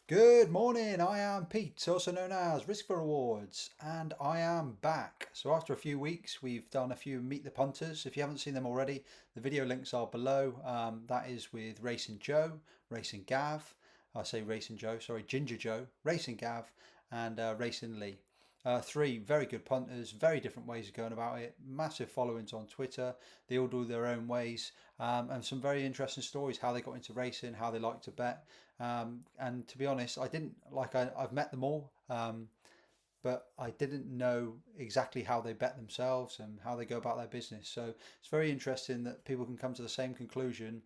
Good morning, I am Pete, also known as Risk for Rewards, and I am back. So after a few weeks, we've done a few Meet the Punters. If you haven't seen them already, the video links are below. That is with Racing Joe, Racing Gav, I say Racing Joe, sorry, Ginger Joe, Racing Gav, and Racing Lee. Three very good punters, very different ways of going about it, massive followings on Twitter. They all do their own ways, and some very interesting stories how they got into racing, how they like to bet. And to be honest, I didn't like I've met them all, but I didn't know exactly how they bet themselves and how they go about their business. So it's very interesting that people can come to the same conclusion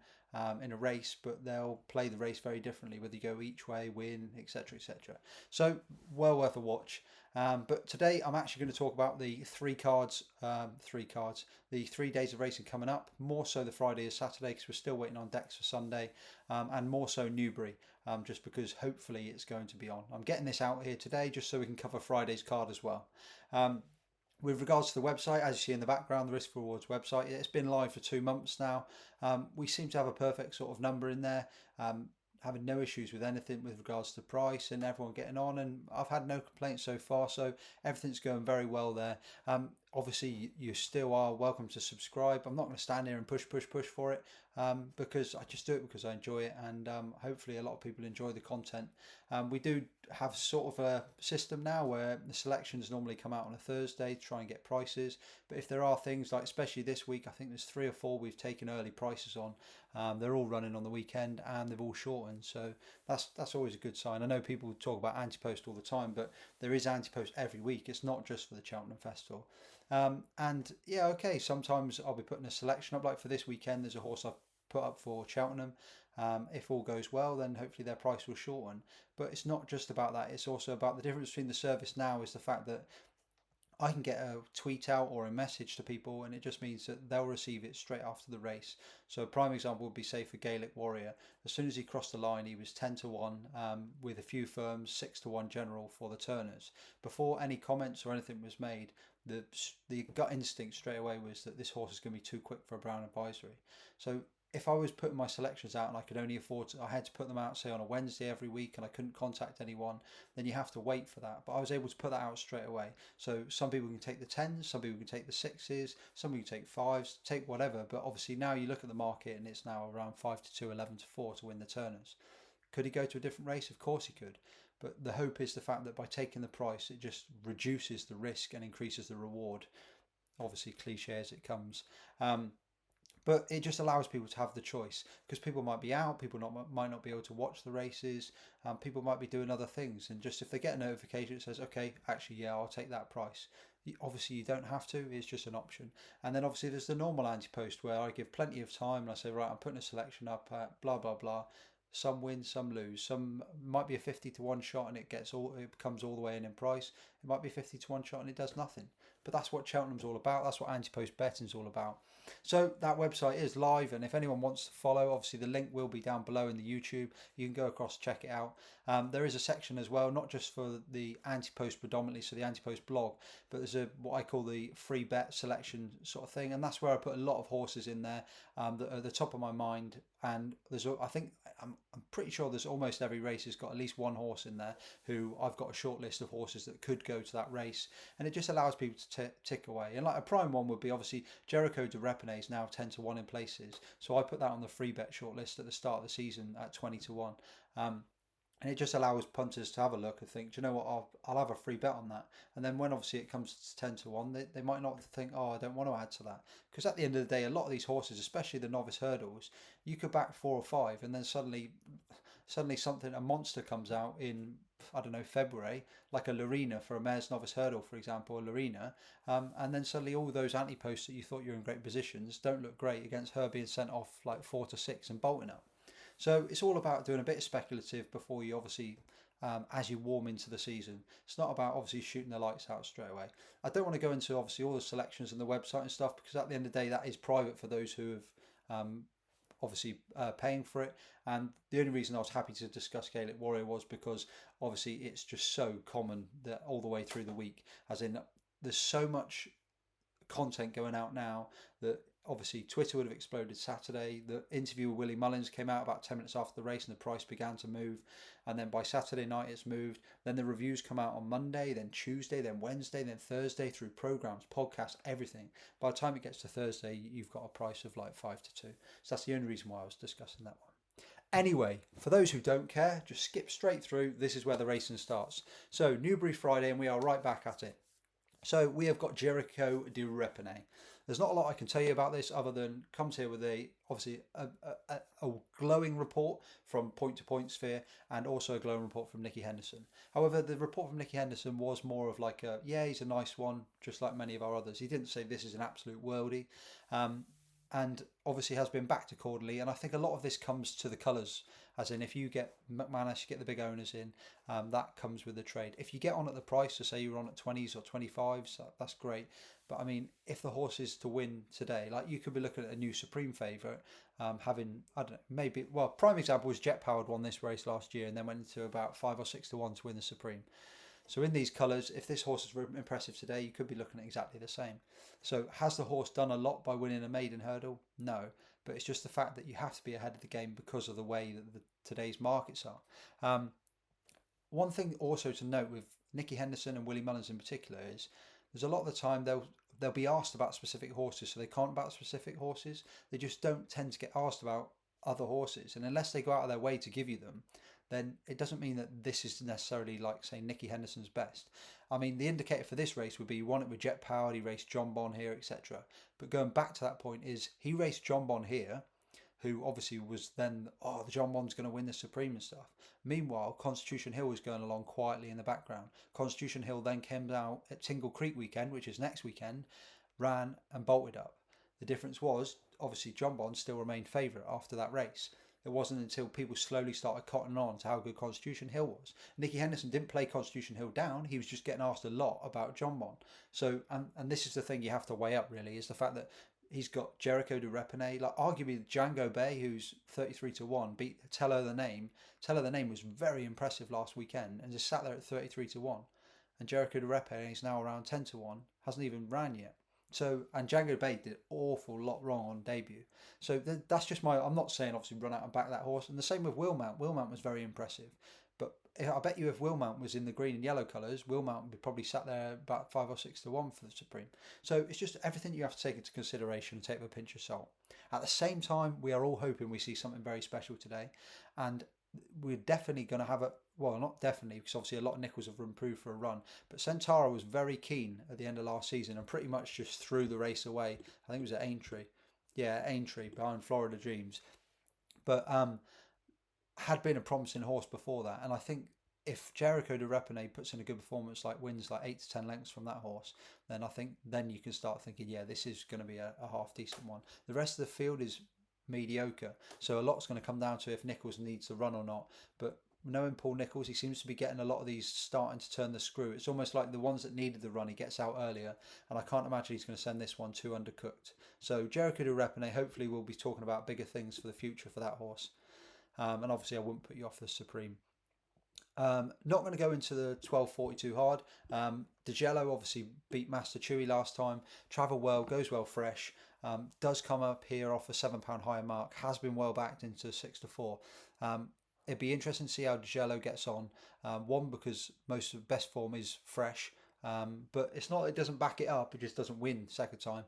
in a race, but they'll play the race very differently, whether you go each way, win, etc., etc. So well worth a watch. But today I'm actually going to talk about the the 3 days of racing coming up. More so the Friday and Saturday because we're still waiting on decks for Sunday, and more so Newbury, just because hopefully it's going to be on. I'm getting this out here today just so we can cover Friday's card as well. With regards to the website, as you see in the background, the Risk Rewards website, it's been live for 2 months now. We seem to have a perfect sort of number in there. Having no issues with anything with regards to price and everyone getting on, and I've had no complaints so far, so everything's going very well there. Obviously you still are welcome to subscribe. I'm not going to stand here and push for it, because I just do it because I enjoy it, and hopefully a lot of people enjoy the content. We do have sort of a system now where the selections normally come out on a Thursday to try and get prices, but if there are things like, especially this week, I think there's 3 or 4 we've taken early prices on. They're all running on the weekend and they've all shortened, so that's always a good sign. I know people talk about anti-post all the time, but there is anti-post every week. It's not just for the Cheltenham Festival. And yeah, okay, sometimes I'll be putting a selection up, like for this weekend there's a horse I've put up for Cheltenham. If all goes well, then hopefully their price will shorten. But it's not just about that, it's also about the difference between the service now is the fact that I can get a tweet out or a message to people, and it just means that they'll receive it straight after the race. So a prime example would be, say, for Gaelic Warrior. As soon as he crossed the line, he was 10-1, with a few firms, 6-1 general for the Turners. Before any comments or anything was made, the gut instinct straight away was that this horse is going to be too quick for a Brown Advisory. So if I was putting my selections out and I could only afford to, I had to put them out, say, on a Wednesday every week, and I couldn't contact anyone, then you have to wait for that. But I was able to put that out straight away. So some people can take the 10s, some people can take the 6s, some people can take 5s, take whatever. But obviously now you look at the market and it's now around 5-2, 11-4 to win the Turners. Could he go to a different race? Of course he could. But the hope is the fact that by taking the price, it just reduces the risk and increases the reward. Obviously, cliche as it comes. But it just allows people to have the choice, because people might be out, might not be able to watch the races, people might be doing other things, and just if they get a notification that says, okay, actually, yeah, I'll take that price. Obviously, you don't have to, it's just an option. And then obviously there's the normal anti-post where I give plenty of time and I say, right, I'm putting a selection up at blah, blah, blah. Some win, some lose. Some might be a 50-1 shot and it comes all the way in price. It might be a 50-1 shot and it does nothing. But that's what Cheltenham's all about. That's what anti-post betting's all about. So that website is live, and if anyone wants to follow, obviously the link will be down below in the YouTube. You can go across, check it out. There is a section as well, not just for the anti-post predominantly, so the anti-post blog, but there's a what I call the free bet selection sort of thing, and that's where I put a lot of horses in there that are at the top of my mind. And I'm pretty sure there's almost every race has got at least one horse in there who I've got a short list of horses that could go to that race, and it just allows people to tick away. And like a prime one would be obviously Jericho de Repene is now 10-1 in places, so I put that on the free bet short list at the start of the season at 20-1. And it just allows punters to have a look and think, do you know what, I'll have a free bet on that. And then when obviously it comes to 10-1, they might not think, oh, I don't want to add to that. Because at the end of the day, a lot of these horses, especially the novice hurdles, you could back 4 or 5 and then suddenly something, a monster comes out in, I don't know, February, like a Lorena for a mare's novice hurdle, for example, a Lorena, and then suddenly all those anti-posts that you thought you were in great positions don't look great against her being sent off like 4-6 and bolting up. So it's all about doing a bit of speculative before you obviously, as you warm into the season. It's not about obviously shooting the lights out straight away. I don't want to go into obviously all the selections and the website and stuff, because at the end of the day that is private for those who have obviously paying for it. And the only reason I was happy to discuss Gaelic Warrior was because obviously it's just so common that all the way through the week, as in there's so much content going out now that obviously Twitter would have exploded Saturday. The interview with Willie Mullins came out about 10 minutes after the race and the price began to move. And then by Saturday night it's moved. Then the reviews come out on Monday, then Tuesday, then Wednesday, then Thursday through programs, podcasts, everything. By the time it gets to Thursday, you've got a price of like 5 to 2. So that's the only reason why I was discussing that one. Anyway, for those who don't care, just skip straight through. This is where the racing starts. So Newbury Friday, and we are right back at it. So we have got Jericho de Repene. There's not a lot I can tell you about this other than comes here with a glowing report from Point to Point Sphere and also a glowing report from Nicky Henderson. However, the report from Nicky Henderson was more of like he's a nice one, just like many of our others. He didn't say this is an absolute worldie. And obviously has been backed accordingly. And I think a lot of this comes to the colours, as in if you get McManus, you get the big owners in, that comes with the trade. If you get on at the price, so say you're on at 20s or 25s, that's great. But I mean, if the horse is to win today, like you could be looking at a new Supreme favourite, having, I don't know, maybe, well, prime example was Jet Powered won this race last year and then went into about 5 or 6 to 1 to win the Supreme. So in these colours, if this horse is impressive today, you could be looking at exactly the same. So has the horse done a lot by winning a maiden hurdle? No, but it's just the fact that you have to be ahead of the game because of the way that today's markets are. One thing also to note with Nicky Henderson and Willie Mullins in particular is there's a lot of the time they'll be asked about specific horses, so they can't about specific horses. They just don't tend to get asked about other horses, and unless they go out of their way to give you them, then it doesn't mean that this is necessarily like, say, Nicky Henderson's best. I mean, the indicator for this race would be he won it with Jet Powered, he raced John Bon here, etc. But going back to that point is he raced John Bon here, who obviously was then, the John Bon's going to win the Supreme and stuff. Meanwhile, Constitution Hill was going along quietly in the background. Constitution Hill then came out at Tingle Creek weekend, which is next weekend, ran and bolted up. The difference was, obviously, John Bon still remained favourite after that race. It wasn't until people slowly started cottoning on to how good Constitution Hill was. Nicky Henderson didn't play Constitution Hill down. He was just getting asked a lot about John Bon. So, and this is the thing you have to weigh up really, is the fact that he's got Jericho de Repene, like arguably Django Bay, who's 33 to 1, beat Tell Her the Name. Tell Her the Name was very impressive last weekend and just sat there at 33 to 1. And Jericho de Repene is now around 10 to 1, hasn't even ran yet. So, and Django Bay did an awful lot wrong on debut. So that's just I'm not saying obviously run out and back that horse. And the same with Willmount. Willmount was very impressive. But I bet you if Willmount was in the green and yellow colours, Willmount would be probably sat there about 5 or 6 to 1 for the Supreme. So it's just everything you have to take into consideration and take with a pinch of salt. At the same time, we are all hoping we see something very special today. And we're definitely going to have not definitely, because obviously a lot of nickels have improved for a run, but Centauro was very keen at the end of last season and pretty much just threw the race away. I think it was at Aintree. Yeah, Aintree behind Florida Dreams. But had been a promising horse before that. And I think if Jericho de Repene puts in a good performance, like wins like 8 to 10 lengths from that horse, then I think then you can start thinking, yeah, this is going to be a half decent one. The rest of the field is mediocre. So a lot's going to come down to if Nichols needs to run or not. But knowing Paul Nichols, he seems to be getting a lot of these starting to turn the screw. It's almost like the ones that needed the run, he gets out earlier. And I can't imagine he's going to send this one too undercooked. So Jericho de Repene, hopefully we'll be talking about bigger things for the future for that horse. And obviously I wouldn't put you off the Supreme. Not going to go into the 12.42 hard. DeGello obviously beat Master Chewy last time. Travel well, goes well fresh. Does come up here off a £7 higher mark. Has been well backed into 6 to 4. It'd be interesting to see how DeGello gets on. One, because most of the best form is fresh. But it's not, it doesn't back it up. It just doesn't win second time.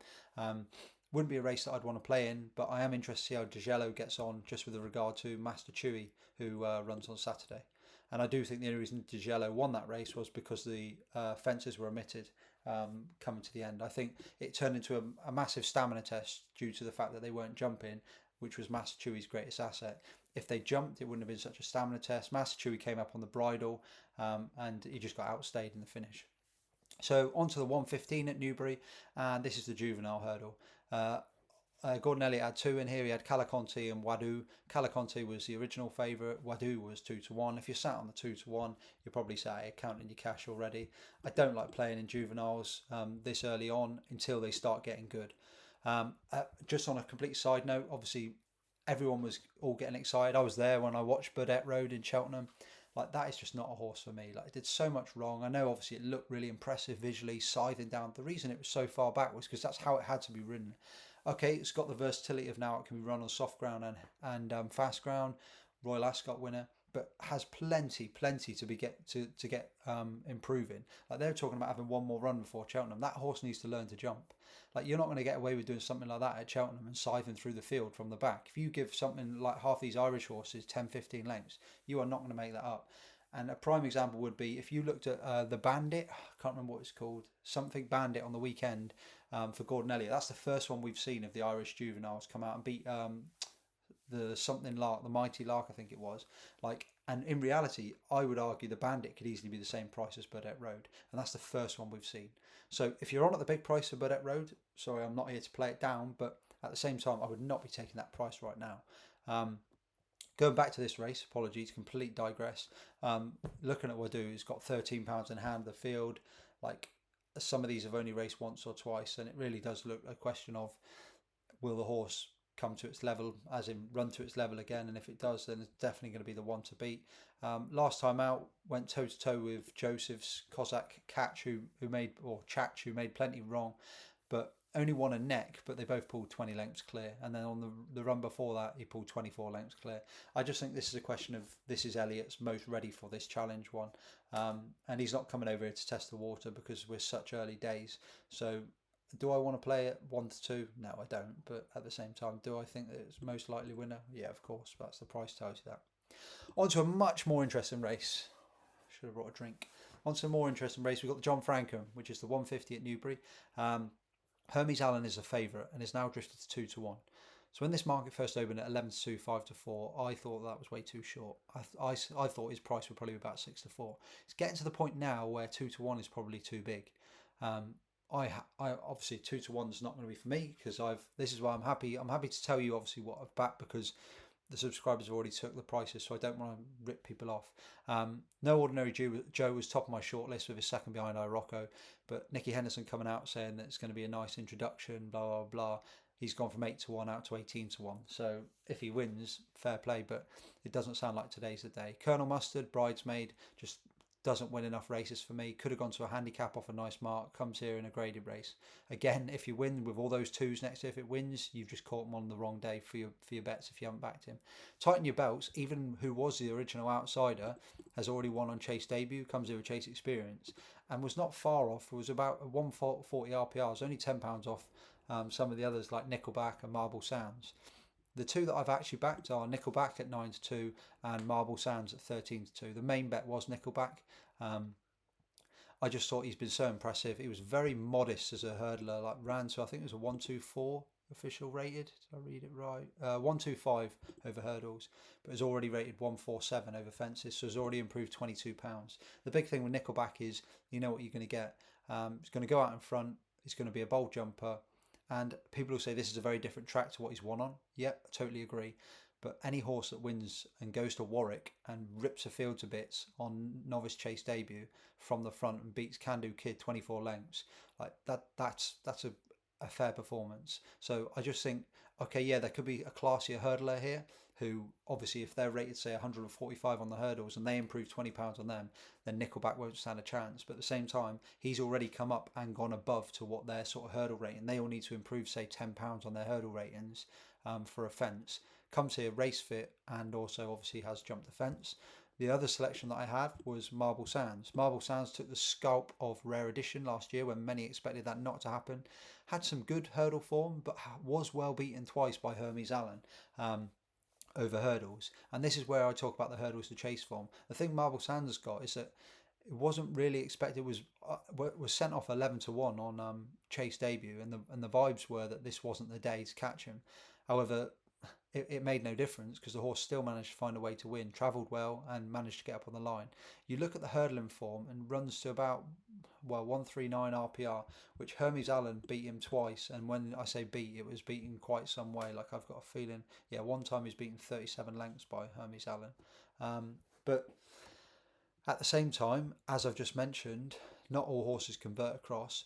Wouldn't be a race that I'd want to play in, but I am interested to see how DeGello gets on just with regard to Master Chewy, who runs on Saturday. And I do think the only reason DeGello won that race was because the fences were omitted coming to the end. I think it turned into a massive stamina test due to the fact that they weren't jumping, which was Master Chewy's greatest asset. If they jumped, it wouldn't have been such a stamina test. Master Chewy came up on the bridle and he just got outstayed in the finish. So on to the 115 at Newbury, and this is the juvenile hurdle. Gordon Elliott had 2 in here. He had Calaconte and Wadu. Calaconte was the original favourite. Wadu was 2 to 1. If you're sat on the 2 to 1, you're probably sat here counting your cash already. I don't like playing in juveniles this early on until they start getting good. Just on a complete side note, obviously everyone was all getting excited. I was there when I watched Burdett Road in Cheltenham. Like, that is just not a horse for me. Like, it did so much wrong. I know obviously it looked really impressive visually, scything down. The reason it was so far back was because that's how it had to be ridden. Okay, it's got the versatility of now it can be run on soft ground and fast ground. Royal Ascot winner, but has plenty to be get improving. Like they're talking about having one more run before Cheltenham. That horse needs to learn to jump. Like you're not going to get away with doing something like that at Cheltenham and scything through the field from the back. If you give something like half these Irish horses 10, 15 lengths, you are not going to make that up. And a prime example would be if you looked at the Bandit. I can't remember what it's called. Something Bandit on the weekend for Gordon Elliott. That's the first one we've seen of the Irish juveniles come out and beat the something Lark, the Mighty Lark, I think it was. Like, and in reality, I would argue the Bandit could easily be the same price as Burdett Road, and that's the first one we've seen. So if you're on at the big price of Burdett Road, sorry, I'm not here to play it down, but at the same time, I would not be taking that price right now. Um, Going back to this race, apologies, complete digress. Looking at Wadu, he's got £13 in hand the field. Like some of these have only raced once or twice, and it really does look a question of will the horse come to its level, as in run to its level again, and if it does, then it's definitely going to be the one to beat. Last time out, went toe to toe with Joseph's Cossack Catch, who made or Chach, who made plenty wrong, but only won a neck, but they both pulled 20 lengths clear. And then on the run before that, he pulled 24 lengths clear. I just think this is a question of this is Elliott's most ready for this challenge one. And he's not coming over here to test the water because we're such early days. So do I want to play it 1-2? No, I don't. But at the same time, do I think that it's most likely winner? Yeah, of course. That's the price tells you that. On to a much more interesting race. Should have brought a drink. On to a more interesting race. We've got the John Frankham, which is the 150 at Newbury. Hermes Allen is a favourite and is now drifted to 2-1. So when this market first opened at 11-2, 5-4, I thought that was way too short. I thought his price would probably be about 6-4. It's getting to the point now where 2-1 is probably too big. I obviously 2-1 is not going to be for me because this is why I'm happy. I'm happy to tell you obviously what I've backed because the subscribers have already took the prices, so I don't want to rip people off. No Ordinary Joe was top of my shortlist with his second behind Rocco, but Nicky Henderson coming out saying that it's going to be a nice introduction, blah blah blah. He's gone from 8-1 out to 18-1. So if he wins, fair play, but it doesn't sound like today's the day. Colonel Mustard, bridesmaid, just doesn't win enough races for me. Could have gone to a handicap off a nice mark. Comes here in a graded race. Again, if you win with all those twos next to it, if it wins, you've just caught him on the wrong day for your bets if you haven't backed him. Tighten your belts. Even who was the original outsider has already won on Chase debut. Comes here with Chase experience and was not far off. It was about 140 RPRs, only £10 off some of the others like Nickelback and Marble Sands. The two that I've actually backed are Nickelback at 9-2 and Marble Sands at 13-2. The main bet was Nickelback. I just thought he's been so impressive. He was very modest as a hurdler, like ran to I think it was a 124 official rated. Did I read it right? 125 over hurdles, but has already rated 147 over fences, so has already improved £22. The big thing with Nickelback is you know what you're going to get. He's going to go out in front. He's going to be a bold jumper. And people will say this is a very different track to what he's won on. Yep, I totally agree. But any horse that wins and goes to Warwick and rips a field to bits on novice Chase debut from the front and beats Can Do Kid 24 lengths, like that's a fair performance. So I just think, okay, yeah, there could be a classier hurdler here who obviously if they're rated say 145 on the hurdles and they improve £20 on them, then Nickelback won't stand a chance. But at the same time, he's already come up and gone above to what their sort of hurdle rating. They all need to improve say £10 on their hurdle ratings for a fence. Comes here race fit and also obviously has jumped the fence. The other selection that I had was Marble Sands. Marble Sands took the scalp of Rare Edition last year when many expected that not to happen. Had some good hurdle form, but was well beaten twice by Hermes Allen over hurdles. And this is where I talk about the hurdles to chase form. The thing Marble Sands has got is that it wasn't really expected. It was sent off 11-1 on Chase debut, and the vibes were that this wasn't the day to catch him. However, it made no difference because the horse still managed to find a way to win, travelled well and managed to get up on the line. You look at the hurdling form and runs to about 139 RPR, which Hermes Allen beat him twice, and when I say beat, it was beaten quite some way. Like I've got a feeling, yeah, one time he's beaten 37 lengths by Hermes Allen. But at the same time, as I've just mentioned, not all horses convert across.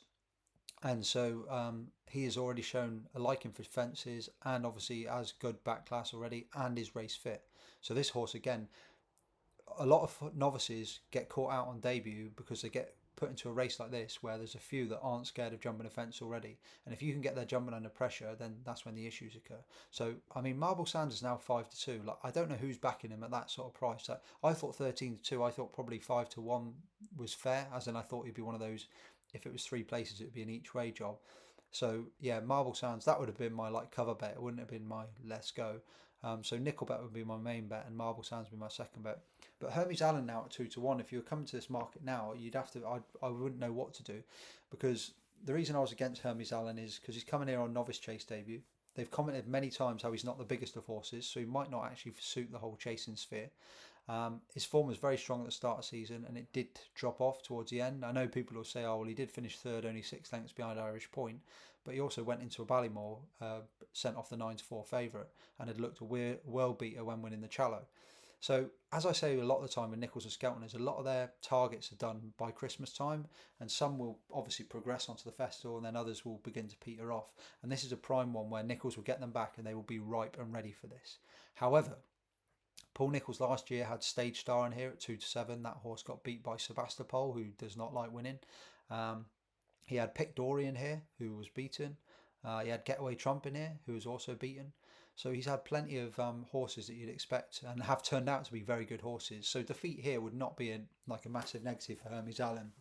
And so he has already shown a liking for fences and obviously has good back class already and is race fit. So this horse, again, a lot of novices get caught out on debut because they get put into a race like this where there's a few that aren't scared of jumping a fence already, and if you can get there jumping under pressure, then that's when the issues occur. So I mean, Marble Sands is now 5-2. Like, I don't know who's backing him at that sort of price. Like, I thought 13-2. I thought probably 5-1 was fair, as in I thought he'd be one of those. If it was three places, it would be an each way job. So yeah, Marble Sands, that would have been my like cover bet. It wouldn't have been my let's go. So Nickelback would be my main bet, and Marble Sands would be my second bet. But Hermes Allen now at 2-1. If you were coming to this market now, you'd have to. I wouldn't know what to do, because the reason I was against Hermes Allen is because he's coming here on novice chase debut. They've commented many times how he's not the biggest of horses, so he might not actually suit the whole chasing sphere. His form was very strong at the start of the season, and it did drop off towards the end. I know people will say, oh, well, he did finish third, only 6 lengths behind Irish Point, but he also went into a Ballymore, sent off the 9-4 favourite, and had looked a world beater when winning the Challow. So, as I say a lot of the time when Nichols are scouting, is a lot of their targets are done by Christmas time, and some will obviously progress onto the festival, and then others will begin to peter off. And this is a prime one where Nichols will get them back, and they will be ripe and ready for this. However, Paul Nicholls last year had Stage Star in here at 2-7. That horse got beat by Sebastopol, who does not like winning. He had Pick Dory in here, who was beaten. He had Getaway Trump in here, who was also beaten. So he's had plenty of horses that you'd expect and have turned out to be very good horses. So defeat here would not be like a massive negative for Hermes Allen.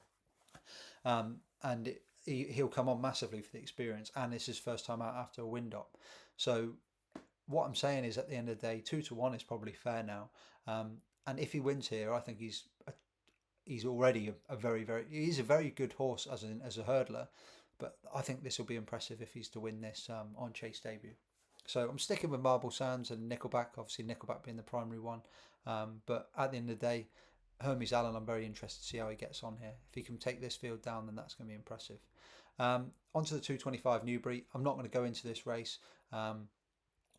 And he'll come on massively for the experience, and this is his first time out after a wind-up. So what I'm saying is, at the end of the day, 2-1 is probably fair now. And if he wins here, I think he's already he's a very good horse as a hurdler. But I think this will be impressive if he's to win this on chase debut. So I'm sticking with Marble Sands and Nickelback. Obviously, Nickelback being the primary one. But at the end of the day, Hermes Allen, I'm very interested to see how he gets on here. If he can take this field down, then that's going to be impressive. Onto the 225 Newbury. I'm not going to go into this race.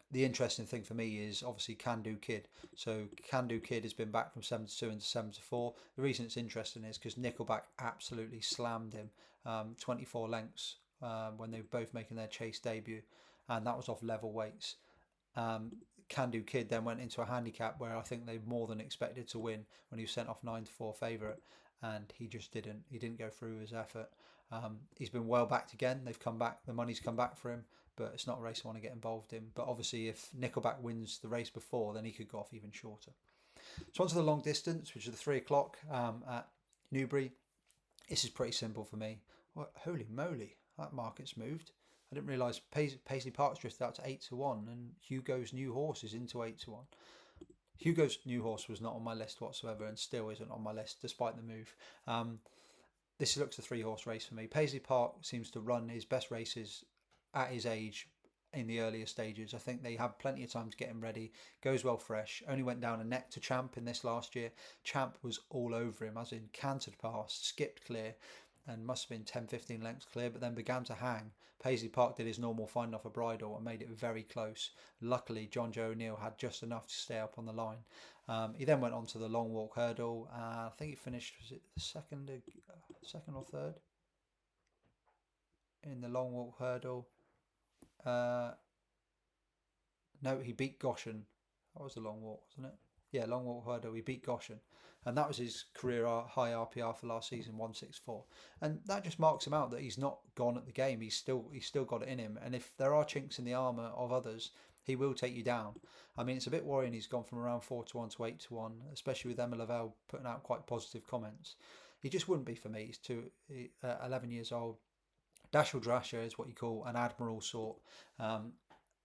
The interesting thing for me is obviously Can Do Kid. So Can Do Kid has been back from 7-2 into 7-4. The reason it's interesting is because Nickelback absolutely slammed him 24 lengths when they were both making their chase debut, and that was off level weights. Can Do Kid then went into a handicap where I think they more than expected to win when he was sent off 9-4 favourite, and he just didn't. He didn't go through his effort. He's been well backed again. They've come back. The money's come back for him, but it's not a race I want to get involved in. But obviously, if Nickelback wins the race before, then he could go off even shorter. So on to the long distance, which is the 3 o'clock at Newbury. This is pretty simple for me. Well, holy moly, that market's moved. I didn't realise Paisley Park's drifted out to 8-1, and Hugo's New Horse is into 8-1. Hugo's New Horse was not on my list whatsoever, and still isn't on my list despite the move. This looks a 3-horse race for me. Paisley Park seems to run his best races at his age in the earlier stages. I think they have plenty of time to get him ready. Goes well fresh. Only went down a neck to Champ in this last year. Champ was all over him, as in cantered past, skipped clear, and must have been 10-15 lengths clear, but then began to hang. Paisley Park did his normal find off a bridle and made it very close. Luckily, John Joe O'Neill had just enough to stay up on the line. He then went on to the long walk hurdle. I think he finished, was it the second or third? In the long walk hurdle. No, he beat Goshen. That was the long walk, wasn't it? Yeah, long walk hurdle. He beat Goshen, and that was his career high RPR for last season, 164. And that just marks him out that he's not gone at the game. He's still got it in him. And if there are chinks in the armour of others, he will take you down. I mean, it's a bit worrying he's gone from around 4-1 to 8-1, especially with Emma Lavelle putting out quite positive comments. He just wouldn't be for me. He's 11 years old. Dashel Drasher is what you call an admiral sort.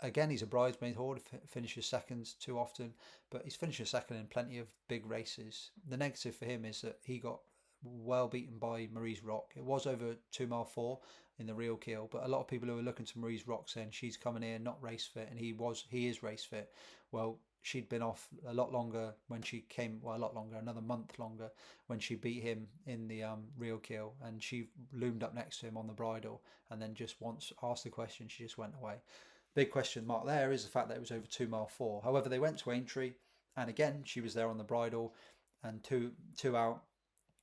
Again, he's a bridesmaid horse, finishes seconds too often, but he's finishing second in plenty of big races. The negative for him is that he got well beaten by Marie's Rock. It was over 2 mile 4 in the real keel, but a lot of people who are looking to Marie's Rock saying she's coming in not race fit, and he is race fit. Well, she'd been off a lot longer when she came, well, a lot longer, another month longer when she beat him in the real keel, and she loomed up next to him on the bridle, and then just once asked the question, she just went away. Big question mark there is the fact that it was over 2 mile 4. However, they went to Aintree, and again she was there on the bridle, and two out,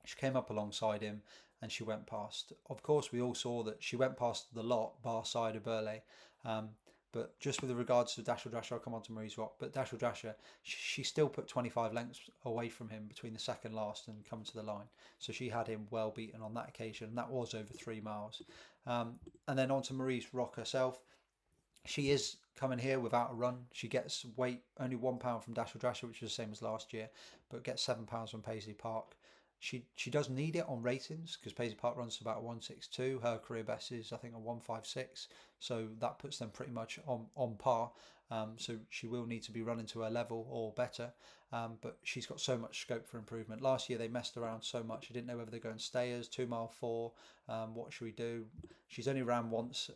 she came up alongside him and she went past. Of course, we all saw that she went past the lot bar side of Burley, But just with regards to Dashel Drasher, I'll come on to Marie's Rock. But Dashel Drasher, she still put 25 lengths away from him between the second last and coming to the line. So she had him well beaten on that occasion, and that was over 3 miles. And then on to Marie's Rock herself. She is coming here without a run. She gets weight only £1 from Dashel Drasher, which is the same as last year, but gets £7 from Paisley Park. She does need it on ratings because Paisley Park runs to about 162. Her career best is I think a 156, so that puts them pretty much on par. So she will need to be running to her level or better. But she's got so much scope for improvement. Last year they messed around so much. I didn't know whether they're going stayers, 2 mile 4. What should we do? She's only ran once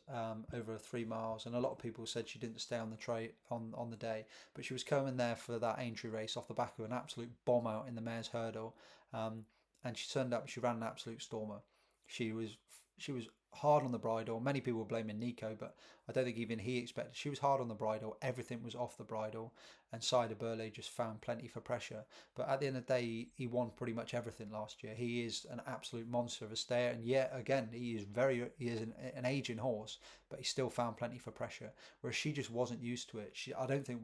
over 3 miles, and a lot of people said she didn't stay on the on the day. But she was coming there for that Aintree race off the back of an absolute bomb out in the mare's hurdle. And she turned up. She ran an absolute stormer. She was hard on the bridle. Many people were blaming Nico, but I don't think even he expected. She was hard on the bridle. Everything was off the bridle, and Cider Burley just found plenty for pressure. But at the end of the day, he won pretty much everything last year. He is an absolute monster of a stayer, and yet again, he is an aging horse, but he still found plenty for pressure. Whereas she just wasn't used to it. I don't think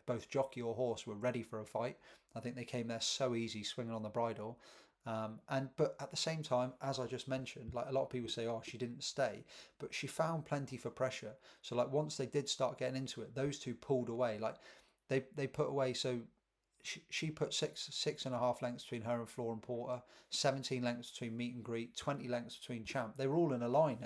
both jockey or horse were ready for a fight. I think they came there so easy, swinging on the bridle. But at the same time, as I just mentioned, like a lot of people say, oh, she didn't stay, but she found plenty for pressure. So like once they did start getting into it, those two pulled away. Like they put away. So she put 6.5 lengths between her and Floor and Porter, 17 lengths between Meet and Greet, 20 lengths between Champ. They were all in a line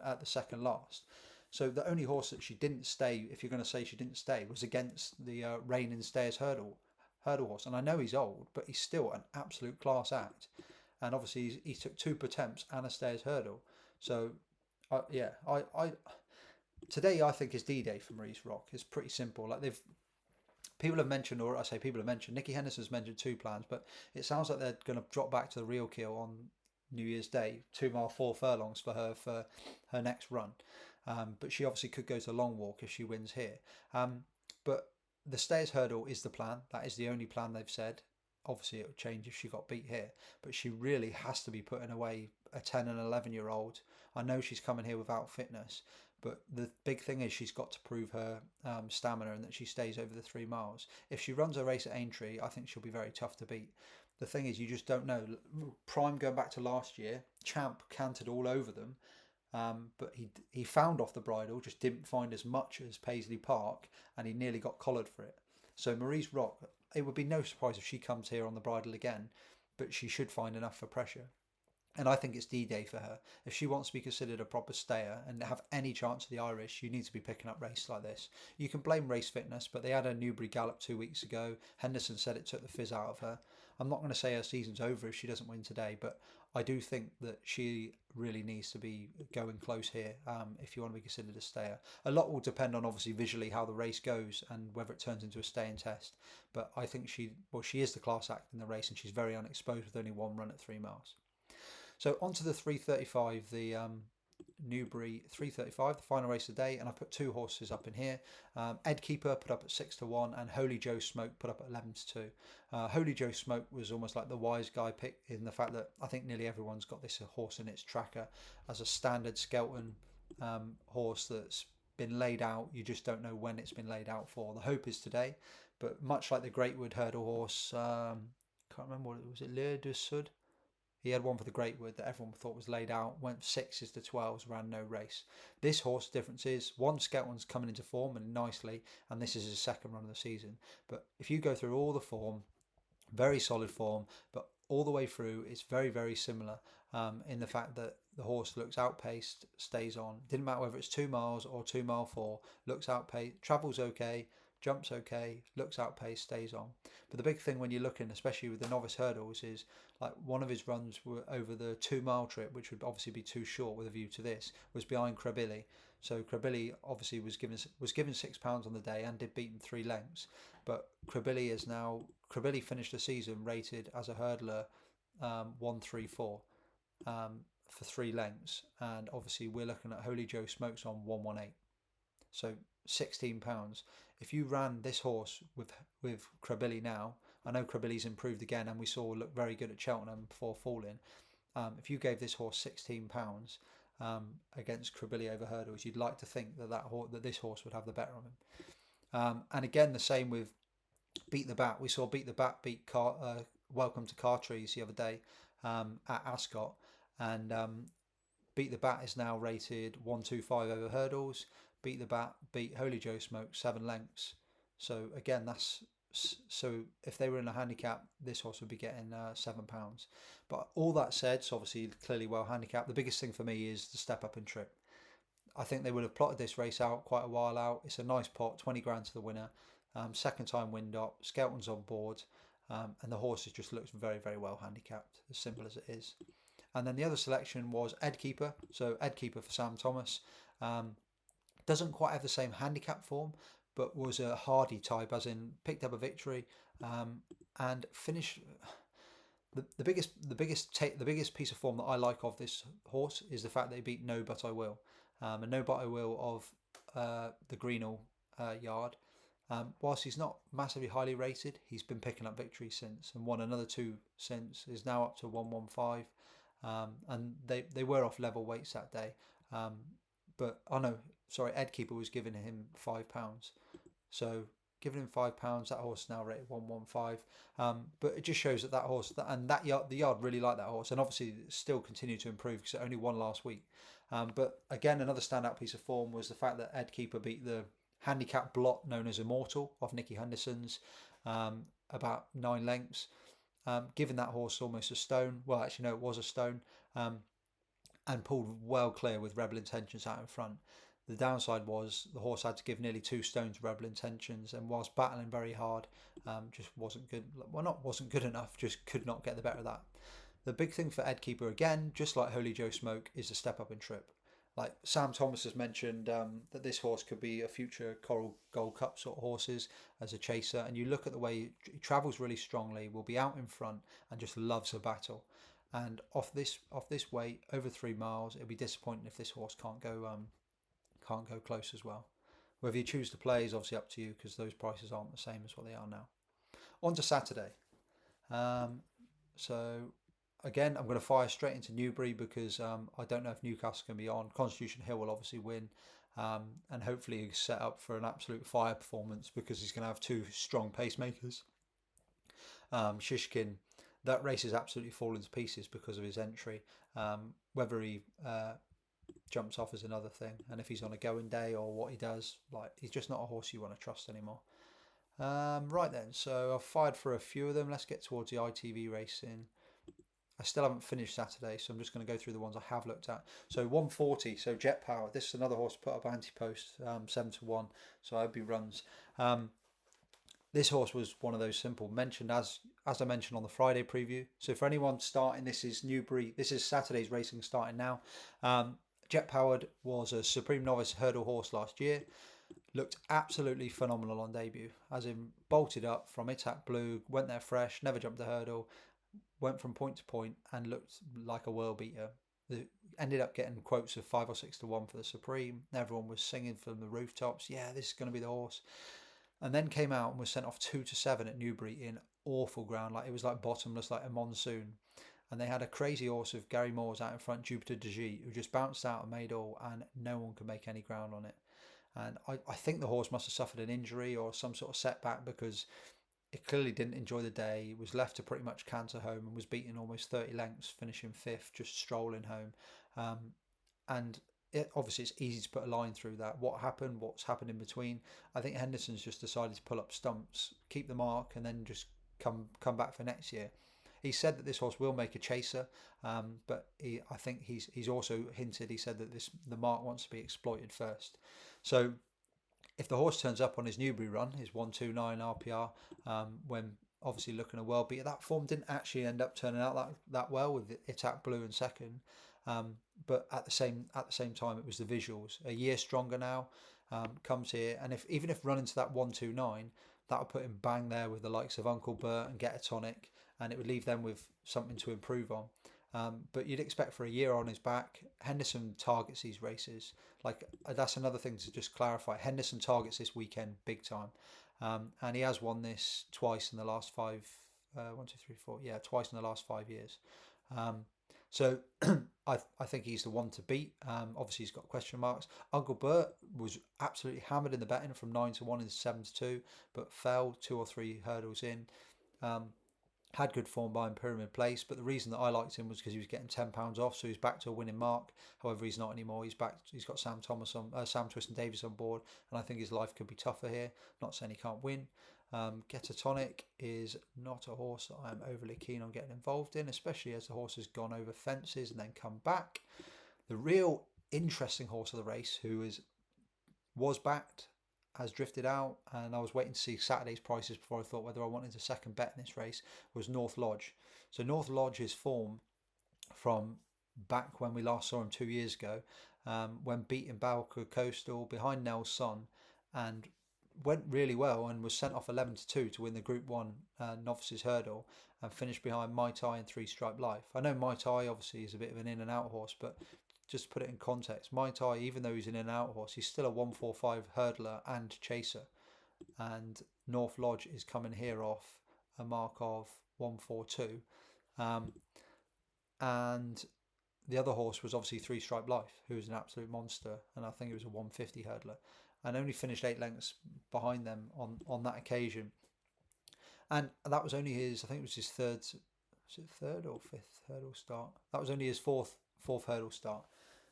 at the second last. So the only horse that she didn't stay, if you're going to say she didn't stay, was against the reigning Stayers hurdle horse. And I know he's old, but he's still an absolute class act. And obviously he took 2 attempts and a Stayers hurdle. So I today I think is D-Day for Marie's Rock. It's pretty simple. Like people have mentioned, or I say people have mentioned, Nicky Henderson's mentioned 2 plans, but it sounds like they're going to drop back to the real kill on New Year's Day, 2 mile 4 furlongs for her next run. But she obviously could go to the long walk if she wins here. But the Stayers hurdle is the plan. That is the only plan they've said. Obviously it would change if she got beat here, but she really has to be putting away a 10 and 11-year-old. I know she's coming here without fitness, but the big thing is she's got to prove her stamina and that she stays over the 3 miles. If she runs a race at Aintree, I think she'll be very tough to beat. The thing is, you just don't know. Prime, going back to last year, Champ cantered all over them. But he found off the bridle, just didn't find as much as Paisley Park, and he nearly got collared for it. So Marie's Rock, it would be no surprise if she comes here on the bridle again, but she should find enough for pressure. And I think it's D-Day for her. If she wants to be considered a proper stayer and have any chance of the Irish, you need to be picking up races like this. You can blame race fitness, but they had a Newbury Gallop 2 weeks ago. Henderson said it took the fizz out of her. I'm not going to say her season's over if she doesn't win today, but I do think that she really needs to be going close here if you want to be considered a stayer. A lot will depend on obviously visually how the race goes and whether it turns into a staying test. But I think she is the class act in the race, and she's very unexposed with only 1 run at 3 miles. So onto the 335, the Newbury 335, the final race of the day, and I put 2 horses up in here. Ed Keeper put up at 6-1, and Holy Joe Smoke put up at 11-2. Holy Joe Smoke was almost like the wise guy pick in the fact that I think nearly everyone's got this horse in its tracker as a standard Skelton horse that's been laid out. You just don't know when it's been laid out for. The hope is today, but much like the Greatwood hurdle horse, can't remember what it was. It Lieu de Sud. He had one for the Greatwood that everyone thought was laid out, went 6s to 12s, ran no race. This horse, difference is, one Skelton's coming into form and nicely, and this is his second run of the season. But if you go through all the form, very solid form, but all the way through, it's very, very similar in the fact that the horse looks outpaced, stays on. Didn't matter whether it's 2 miles or 2 mile 4, looks outpaced, travels okay, jumps okay, looks outpaced, stays on. But the big thing when you're looking, especially with the novice hurdles, is like one of his runs were over the 2 mile trip, which would obviously be too short with a view to this, was behind Krabilly. So Krabilly obviously was given £6 on the day and did beat him 3 lengths. But Krabilly finished the season rated as a hurdler 134 for 3 lengths, and obviously we're looking at Holy Joe Smokes on 118. So £16. If you ran this horse with Krabilly now, I know Krabilly's improved again, and we saw look very good at Cheltenham before falling. If you gave this horse £16, against Kribili over hurdles. You'd like to think that this horse would have the better of him. And again, the same with Beat the Bat. We saw Beat the Bat beat Welcome to Cartrees the other day at Ascot, and Beat the Bat is now rated 125 over hurdles. Beat the Bat beat Holy Joe Smoke 7 lengths. So again, so if they were in a handicap, this horse would be getting £7. But all that said, so obviously clearly well handicapped. The biggest thing for me is the step up in trip. I think they would have plotted this race out quite a while out. It's a nice pot, 20 grand to the winner. Second time wind up, Skelton's on board, and the horse just looks very, very well handicapped, as simple as it is. And then the other selection was Ed Keeper. So Ed Keeper for Sam Thomas. Doesn't quite have the same handicap form, but was a hardy type, as in picked up a victory and finished. The biggest piece of form that I like of this horse is the fact that he beat No But I Will, and No But I Will of the Greenall yard. Whilst he's not massively highly rated, he's been picking up victories since and won another 2 since. Is now up to 115, and they were off level weights that day. But Ed Keeper was giving him £5, so giving him £5, that horse is now rated 115. But it just shows that horse the yard really liked that horse, and obviously still continue to improve because it only won last week. But again, another standout piece of form was the fact that Ed Keeper beat the handicap blot known as Immortal of Nicky Henderson's about 9 lengths, giving that horse almost a stone. Well, actually no, it was a stone, and pulled well clear with Rebel Intentions out in front. The downside was the horse had to give nearly 2 stones to Rebel Intentions, and whilst battling very hard, just wasn't good. Well, not wasn't good enough, just could not get the better of that. The big thing for Ed Keeper, again, just like Holy Joe Smoke, is the step up in trip. Like Sam Thomas has mentioned that this horse could be a future Coral Gold Cup sort of horses as a chaser, and you look at the way he travels really strongly, will be out in front and just loves a battle. And off this weight over 3 miles, it'll be disappointing if this horse can't go close as well. Whether you choose to play is obviously up to you because those prices aren't the same as what they are now. On to Saturday. So again, I'm going to fire straight into Newbury because I don't know if Newcastle can be on. Constitution Hill will obviously win, and hopefully he's set up for an absolute fire performance because he's going to have 2 strong pacemakers. Shishkin, that race has absolutely fallen to pieces because of his entry. Whether he jumps off is another thing, and if he's on a going day or what he does, like he's just not a horse you want to trust anymore. Right then, so I've fired for a few of them. Let's get towards the ITV racing. I still haven't finished Saturday, so I'm just going to go through the ones I have looked at. So 140, so Jet Power. This is another horse put up anti-post, 7-1, so I hope he runs. This horse was one of those simple, mentioned as I mentioned on the Friday preview. So for anyone starting, this is Saturday's racing starting now. Jet Powered was a Supreme Novice hurdle horse last year. Looked absolutely phenomenal on debut, as in bolted up from Itac Blue, went there fresh, never jumped a hurdle, went from point to point and looked like a world beater. Ended up getting quotes of 5 or 6 to 1 for the Supreme. Everyone was singing from the rooftops, yeah, this is going to be the horse. And then came out and was sent off 2 to 7 at Newbury in awful ground. Like it was like bottomless, like a monsoon. And they had a crazy horse of Gary Moore's out in front, Jupiter de Gite, who just bounced out and made all, and no one could make any ground on it. And I think the horse must have suffered an injury or some sort of setback because it clearly didn't enjoy the day. It was left to pretty much canter home and was beaten almost 30 lengths, finishing 5th, just strolling home. And obviously it's easy to put a line through that. What happened, what's happened in between. I think Henderson's just decided to pull up stumps, keep the mark, and then just come back for next year. He said that this horse will make a chaser, but I think he's also hinted. He said that the mark wants to be exploited first. So if the horse turns up on his Newbury run, his 129 RPR, when obviously looking a world beater, that form didn't actually end up turning out that well with Itac Blue in second. But at the same time, it was the visuals. A year stronger now, comes here, and even if running to that 129, that would put him bang there with the likes of Uncle Bert and Get a Tonic, and it would leave them with something to improve on. But you'd expect for a year on his back. Henderson targets these races. Like that's another thing to just clarify. Henderson targets this weekend big time, and he has won this twice in the last 5. 1, 2, 3, 4. Yeah, twice in the last 5 years. So I think he's the one to beat. Obviously, he's got question marks. Uncle Bert was absolutely hammered in the betting from 9 to 1 and 7 to 2, but fell 2 or 3 hurdles in. Um, had good form buying Pyramid Place, but the reason that I liked him was because he was getting £10 off, so he's back to a winning mark. However, he's not anymore. He's back. He's got Sam Twist and Davies on board, and I think his life could be tougher here. Not saying he can't win. Getatonic is not a horse that I'm overly keen on getting involved in, especially as the horse has gone over fences and then come back. The real interesting horse of the race, was backed, has drifted out, and I was waiting to see Saturday's prices before I thought whether I wanted a second bet in this race, was North Lodge. So North Lodge's form from back when we last saw him 2 years ago, when beating Balco Coastal behind Nell's Son, and went really well and was sent off 11 to 2 to win the Group 1 novices hurdle and finished behind Mai Tai and Three Stripe Life. I know Mai Tai obviously is a bit of an in and out horse, but just to put it in context, Mai Tai, even though he's an in and out horse, he's still a 145 hurdler and chaser. And North Lodge is coming here off a mark of 142. And the other horse was obviously Three Stripe Life, who was an absolute monster, and I think it was a 150 hurdler, and only finished 8 lengths behind them on that occasion. And that was only his, I think it was his third, was it third or fifth hurdle start? That was only his fourth hurdle start.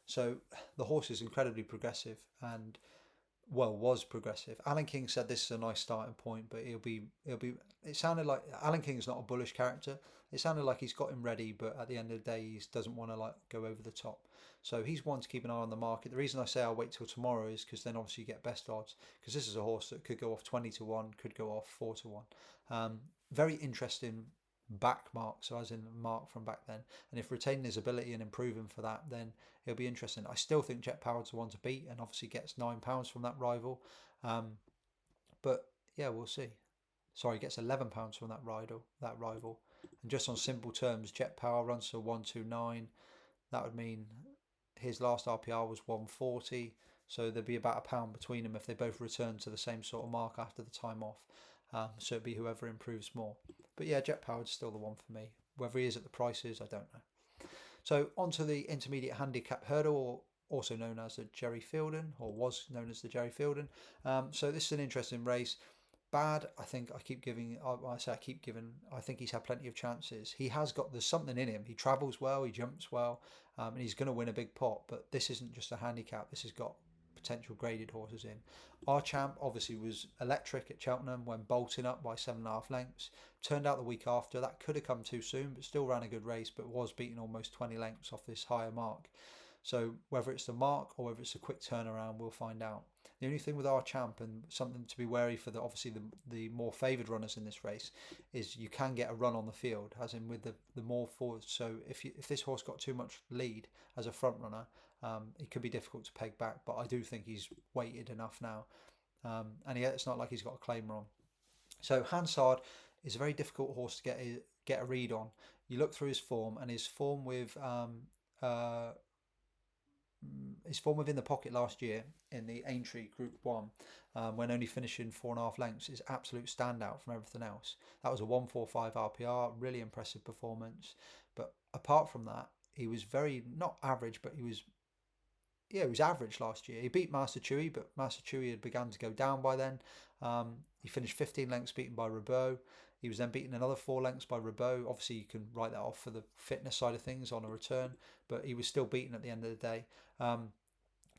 So the horse is incredibly progressive and was progressive. Alan King said this is a nice starting point, but it sounded like Alan King's not a bullish character. It sounded like he's got him ready, but at the end of the day he doesn't want to like go over the top. So he's one to keep an eye on the market. The reason I say I'll wait till tomorrow is because then obviously you get best odds, because this is a horse that could go off 20 to 1, could go off 4 to 1. Very interesting back mark, so as in mark from back then, and if retaining his ability and improving for that, then it'll be interesting. I still think Jet Powered's the one to beat, and obviously gets £9 from that rival. But yeah, we'll see. Sorry, gets £11 from that rival. And just on simple terms, Jet Power runs to 129. That would mean his last RPR was 140. So there'd be about £1 between them if they both return to the same sort of mark after the time off. So it'd be whoever improves more. But yeah, Jet Powered's still the one for me. Whether he is at the prices, I don't know. So onto the intermediate handicap hurdle, also known as the Jerry Fielden, or was known as the Jerry Fielden. So this is an interesting race. Bad, I think I keep giving. I say I keep giving. I think he's had plenty of chances. There's something in him. He travels well, he jumps well, and he's going to win a big pot. But this isn't just a handicap. This has got potential graded horses in. Our champ obviously was electric at Cheltenham when bolting up by 7.5 lengths. Turned out the week after that could have come too soon, but still ran a good race, but was beaten almost 20 lengths off this higher mark. So whether it's the mark or whether it's a quick turnaround, we'll find out. The only thing with our champ, and something to be wary for obviously the more favoured runners in this race, is you can get a run on the field, as in with the more forwards. So if this horse got too much lead as a front runner, it could be difficult to peg back. But I do think he's weighted enough now, and it's not like he's got a claimer on. So Hansard is a very difficult horse to get a read on. You look through his form, and his form within the pocket last year in the Aintree Group 1, when only finishing 4.5 lengths, is absolute standout from everything else. That was a 145 RPR, really impressive performance. But apart from that, he was very, not average, but he was average last year. He beat Master Chewy, but Master Chewy had begun to go down by then. He finished 15 lengths beaten by Rabot. He was then beaten another 4 lengths by Rabot. Obviously, you can write that off for the fitness side of things on a return, but he was still beaten at the end of the day.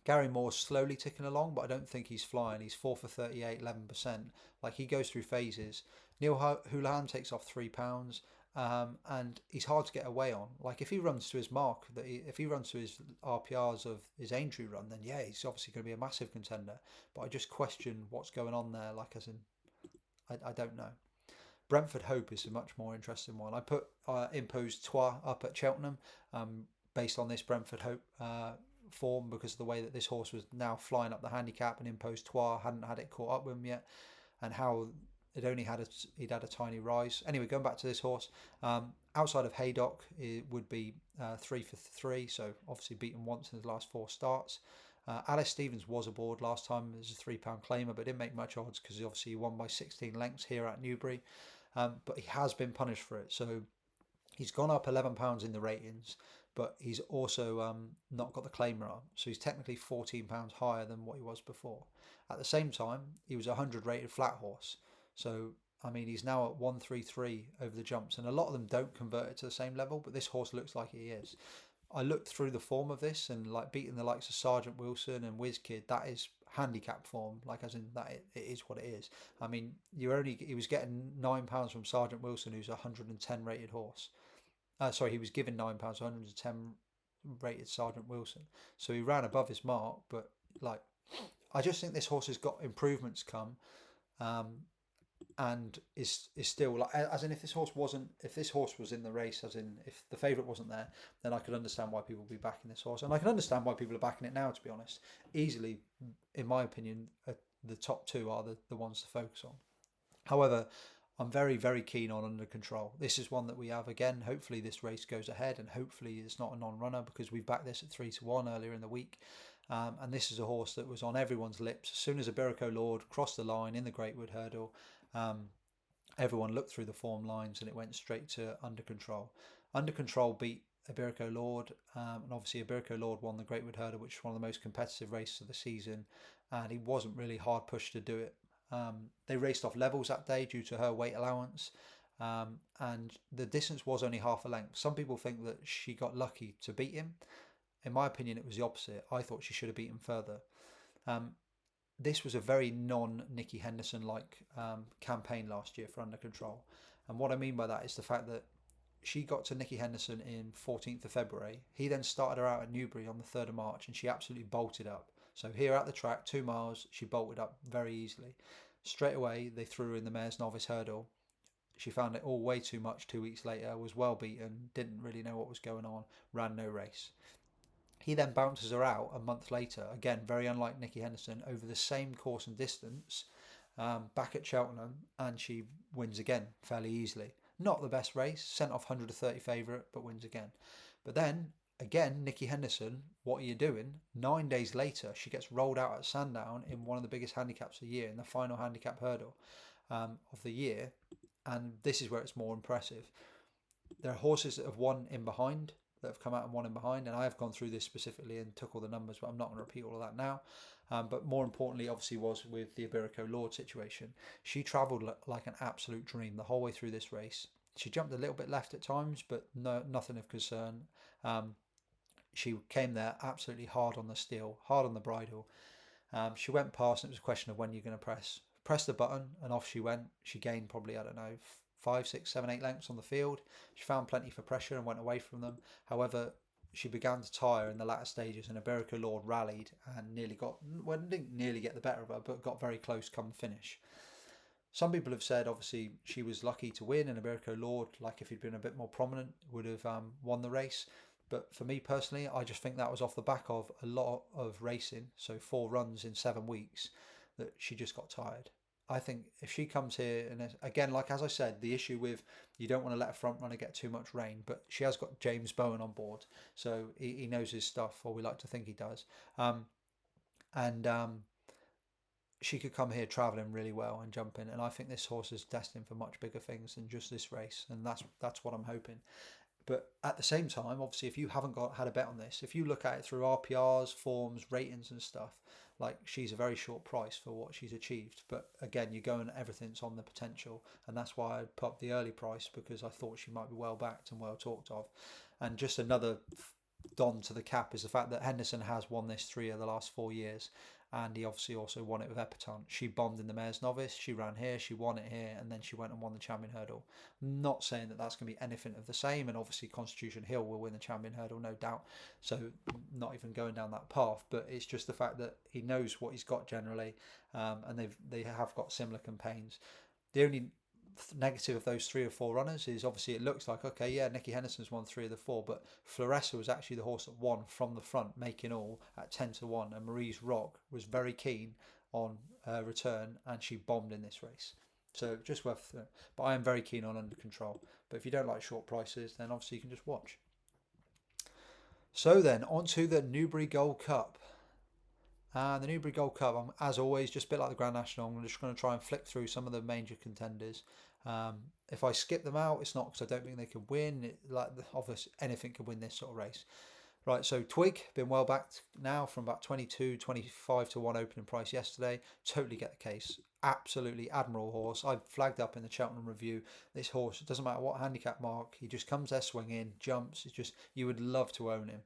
Gary Moore's slowly ticking along, but I don't think he's flying. He's 4 for 38, 11%. Like, he goes through phases. Neil Houlihan takes off £3, and he's hard to get away on. Like, if he runs to his mark, if he runs to his RPRs of his Aintree run, then yeah, he's obviously going to be a massive contender. But I just question what's going on there. Like, as in, I don't know. Brentford Hope is a much more interesting one. I put Imposed Trois up at Cheltenham, based on this Brentford Hope form, because of the way that this horse was now flying up the handicap, and Imposed Trois hadn't had it caught up with him yet, and how he'd had a tiny rise. Anyway, going back to this horse, outside of Haydock, it would be 3 for 3, so obviously beaten once in his last 4 starts. Alice Stevens was aboard last time as a £3 claimer, but didn't make much odds because obviously he won by 16 lengths here at Newbury. But he has been punished for it, so he's gone up £11 in the ratings. but he's also not got the claimer on, so he's technically £14 higher than what he was before. At the same time, he was a 100 rated flat horse, so I mean he's now at 133 over the jumps, and a lot of them don't convert it to the same level, but this horse looks like he is. I looked through the form of this, and like beating the likes of Sergeant Wilson and WizKid, that is handicap form, like as in that it is what it is. I mean, he was getting £9 from Sergeant Wilson, who's a 110 rated horse. Sorry, he was given £9, 110 rated Sergeant Wilson. So he ran above his mark, but like I just think this horse has got improvements come. Um, and is still like, as in, if this horse was in the race, as in if the favourite wasn't there, then I could understand why people would be backing this horse, and I can understand why people are backing it now, to be honest. Easily, in my opinion, the top two are the ones to focus on. However, I'm very, very keen on Under Control. This is one that we have again. Hopefully this race goes ahead, and hopefully it's not a non-runner, because we've backed this at 3-1 earlier in the week. And this is a horse that was on everyone's lips as soon as Iberico Lord crossed the line in the Greatwood Hurdle. Everyone looked through the form lines, and it went straight to Under Control. Under Control beat Iberico Lord, and obviously Iberico Lord won the Greatwood Hurdle, which is one of the most competitive races of the season, and he wasn't really hard pushed to do it. They raced off levels that day due to her weight allowance, and the distance was only half a length. Some people think that she got lucky to beat him. In my opinion, it was the opposite. I thought she should have beaten further. This was a very non-Nicky Henderson-like campaign last year for Under Control. And what I mean by that is the fact that she got to Nicky Henderson in 14th of February. He then started her out at Newbury on the 3rd of March, and she absolutely bolted up. So here at the track, 2 miles, she bolted up very easily. Straight away, they threw her in the Mare's Novice Hurdle. She found it all way too much 2 weeks later, was well beaten, didn't really know what was going on, ran no race. He then bounces her out a month later, again, very unlike Nicky Henderson, over the same course and distance, back at Cheltenham, and she wins again fairly easily. Not the best race, sent off 130 favourite, but wins again. But then, again, Nicky Henderson, what are you doing? 9 days later, she gets rolled out at Sandown in one of the biggest handicaps of the year, in the final handicap hurdle of the year, and this is where it's more impressive. There are horses that have won in behind, that have come out and won in behind, and I have gone through this specifically and took all the numbers, but I'm not going to repeat all of that now. But more importantly, obviously, was with the Iberico Lord situation. She travelled like an absolute dream the whole way through this race. She jumped a little bit left at times, but nothing of concern. She came there absolutely hard on the steel, hard on the bridle. She went past, and it was a question of when you're going to press the button, and off she went. She gained probably, I don't know, 5, 6, 7, 8 lengths on the field. She found plenty for pressure and went away from them. However, she began to tire in the latter stages, and Iberico Lord rallied and didn't nearly get the better of her, but got very close come finish. Some people have said, obviously, she was lucky to win, and Iberico Lord, like if he'd been a bit more prominent, would have won the race. But for me personally, I just think that was off the back of a lot of racing, so 4 runs in 7 weeks, that she just got tired. I think if she comes here, and again, like as I said, the issue with you don't want to let a front runner get too much rain, but she has got James Bowen on board, so he knows his stuff, or we like to think he does. And she could come here travelling really well and jump in, and I think this horse is destined for much bigger things than just this race, and that's what I'm hoping. But at the same time, obviously, if you haven't had a bet on this, if you look at it through RPRs, forms, ratings and stuff, like she's a very short price for what she's achieved. But again, you're going everything's on the potential, and that's why I put up the early price, because I thought she might be well backed and well talked of. And just another don to the cap is the fact that Henderson has won this 3 of the last 4 years, and he obviously also won it with Epatante. She bombed in the Mare's Novice, she ran here, she won it here, and then she went and won the Champion Hurdle. Not saying that that's going to be anything of the same, and obviously Constitution Hill will win the Champion Hurdle, no doubt, so not even going down that path, but it's just the fact that he knows what he's got generally, and they have got similar campaigns. The only negative of those 3 or 4 runners is obviously it looks like, okay, yeah, Nicky Henderson's won 3 of the 4, but Floressa was actually the horse that won from the front, making all at 10-1, and Marie's Rock was very keen on her return, and she bombed in this race. So just worth it. But I am very keen on Under Control. But if you don't like short prices, then obviously you can just watch. So then, on to the Newbury Gold Cup. And the Newbury Gold Cup, as always, just a bit like the Grand National, I'm just going to try and flick through some of the major contenders. If I skip them out, it's not because I don't think they can win. Obviously, anything can win this sort of race. Right, so Twig, been well backed now from about 22, 25 to 1 opening price yesterday. Totally get the case. Absolutely admirable horse. I've flagged up in the Cheltenham review. This horse, it doesn't matter what handicap mark, he just comes there swinging, jumps. It's just, you would love to own him.